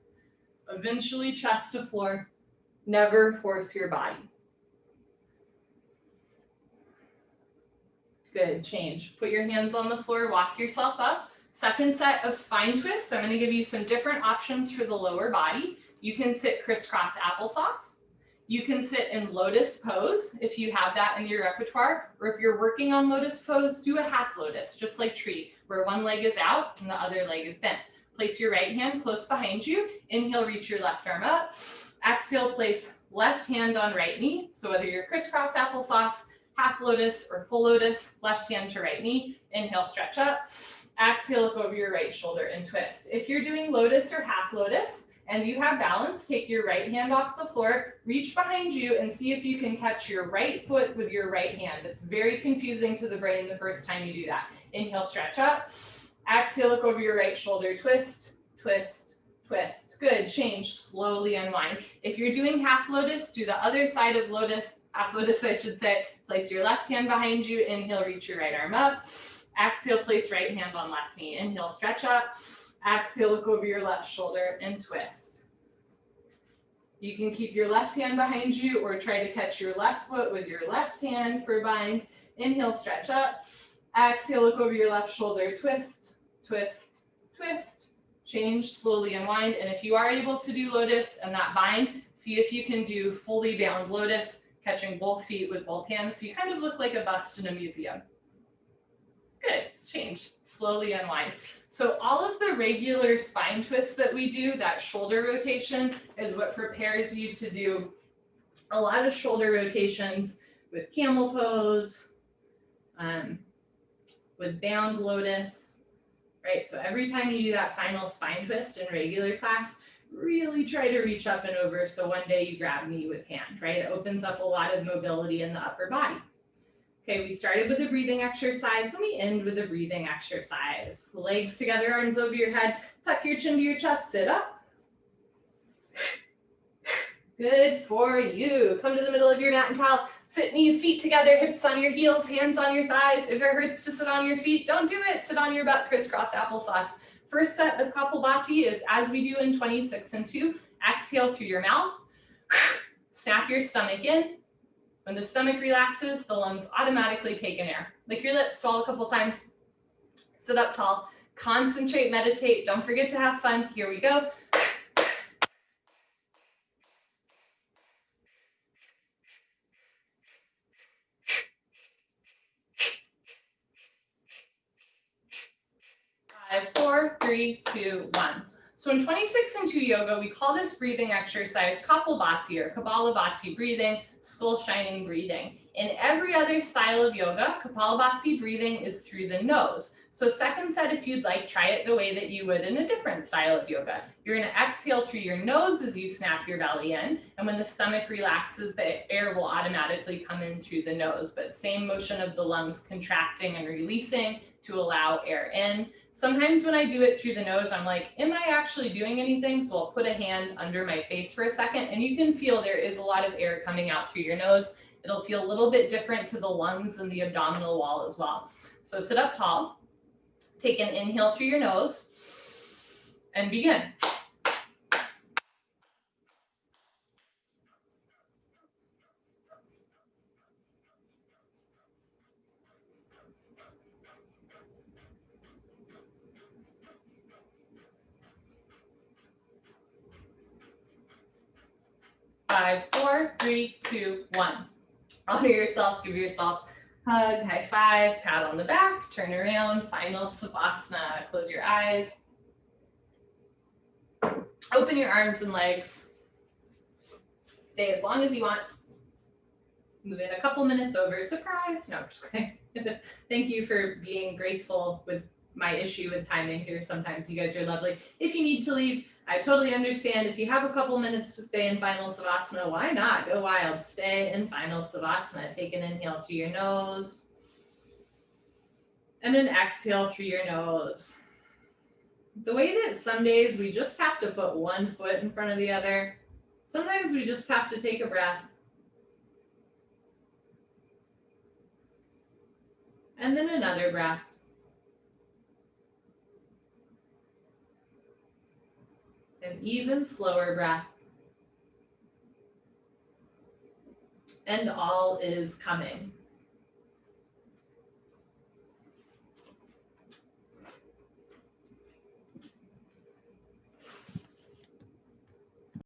eventually chest to floor. Never force your body. Good, change. Put your hands on the floor, walk yourself up. Second set of spine twists. I'm going to give you some different options for the lower body. You can sit crisscross applesauce. You can sit in lotus pose if you have that in your repertoire, or if you're working on lotus pose, do a half lotus, just like tree, where one leg is out and the other leg is bent. Place your right hand close behind you. Inhale, reach your left arm up. Exhale, place left hand on right knee. So whether you're crisscross applesauce, half lotus, or full lotus, left hand to right knee. Inhale, stretch up. Exhale, look over your right shoulder and twist. If you're doing lotus or half lotus and you have balance, take your right hand off the floor, reach behind you and see if you can catch your right foot with your right hand. It's very confusing to the brain the first time you do that. Inhale, stretch up. Exhale, look over your right shoulder, twist, twist, twist. Good, change, slowly unwind. If you're doing half lotus, do the other side of lotus, half lotus I should say. Place your left hand behind you, inhale, reach your right arm up. Exhale, place right hand on left knee. Inhale, stretch up. Exhale, look over your left shoulder and twist. You can keep your left hand behind you or try to catch your left foot with your left hand for a bind. Inhale, stretch up. Exhale, look over your left shoulder, twist, twist, twist. Change, slowly unwind. And if you are able to do lotus and not bind, see if you can do fully bound lotus, catching both feet with both hands. So you kind of look like a bust in a museum. Good, change, slowly unwind. So all of the regular spine twists that we do, that shoulder rotation is what prepares you to do a lot of shoulder rotations with camel pose, with bound lotus, right? So every time you do that final spine twist in regular class, really try to reach up and over so one day you grab knee with hand, right? It opens up a lot of mobility in the upper body. Okay, we started with a breathing exercise and we end with a breathing exercise. Legs together, arms over your head, tuck your chin to your chest, sit up. Good for you. Come to the middle of your mat and towel. Sit knees, feet together, hips on your heels, hands on your thighs. If it hurts to sit on your feet, don't do it. Sit on your butt, crisscross applesauce. First set of Kapalbhati is as we do in 26 and 2. Exhale through your mouth. Snap your stomach in. When the stomach relaxes, the lungs automatically take in air. Lick your lips, swallow a couple times. Sit up tall. Concentrate, meditate. Don't forget to have fun. Here we go. 5, 4, 3, 2, 1. So in 26 and 2 yoga, we call this breathing exercise Kapalbhati or Kapalabhati breathing, skull shining breathing. In every other style of yoga, Kapalbhati breathing is through the nose. So second set, if you'd like, try it the way that you would in a different style of yoga. You're going to exhale through your nose as you snap your belly in. And when the stomach relaxes, the air will automatically come in through the nose. But same motion of the lungs contracting and releasing to allow air in. Sometimes when I do it through the nose, I'm like, am I actually doing anything? So I'll put a hand under my face for a second, and you can feel there is a lot of air coming out through your nose. It'll feel a little bit different to the lungs and the abdominal wall as well. So sit up tall, take an inhale through your nose, and begin. Five, 4, 3, 2, 1. Honor yourself, give yourself a hug, high five, pat on the back, turn around, final Savasana. Close your eyes. Open your arms and legs. Stay as long as you want. Move in a couple minutes over. Surprise. No, I'm just kidding. Thank you for being graceful with my issue with timing here. Sometimes you guys are lovely. If you need to leave, I totally understand. If you have a couple minutes to stay in final Savasana, why not? Go wild. Stay in final Savasana. Take an inhale through your nose. And an exhale through your nose. The way that some days we just have to put one foot in front of the other, sometimes we just have to take a breath. And then another breath. An even slower breath. And all is coming.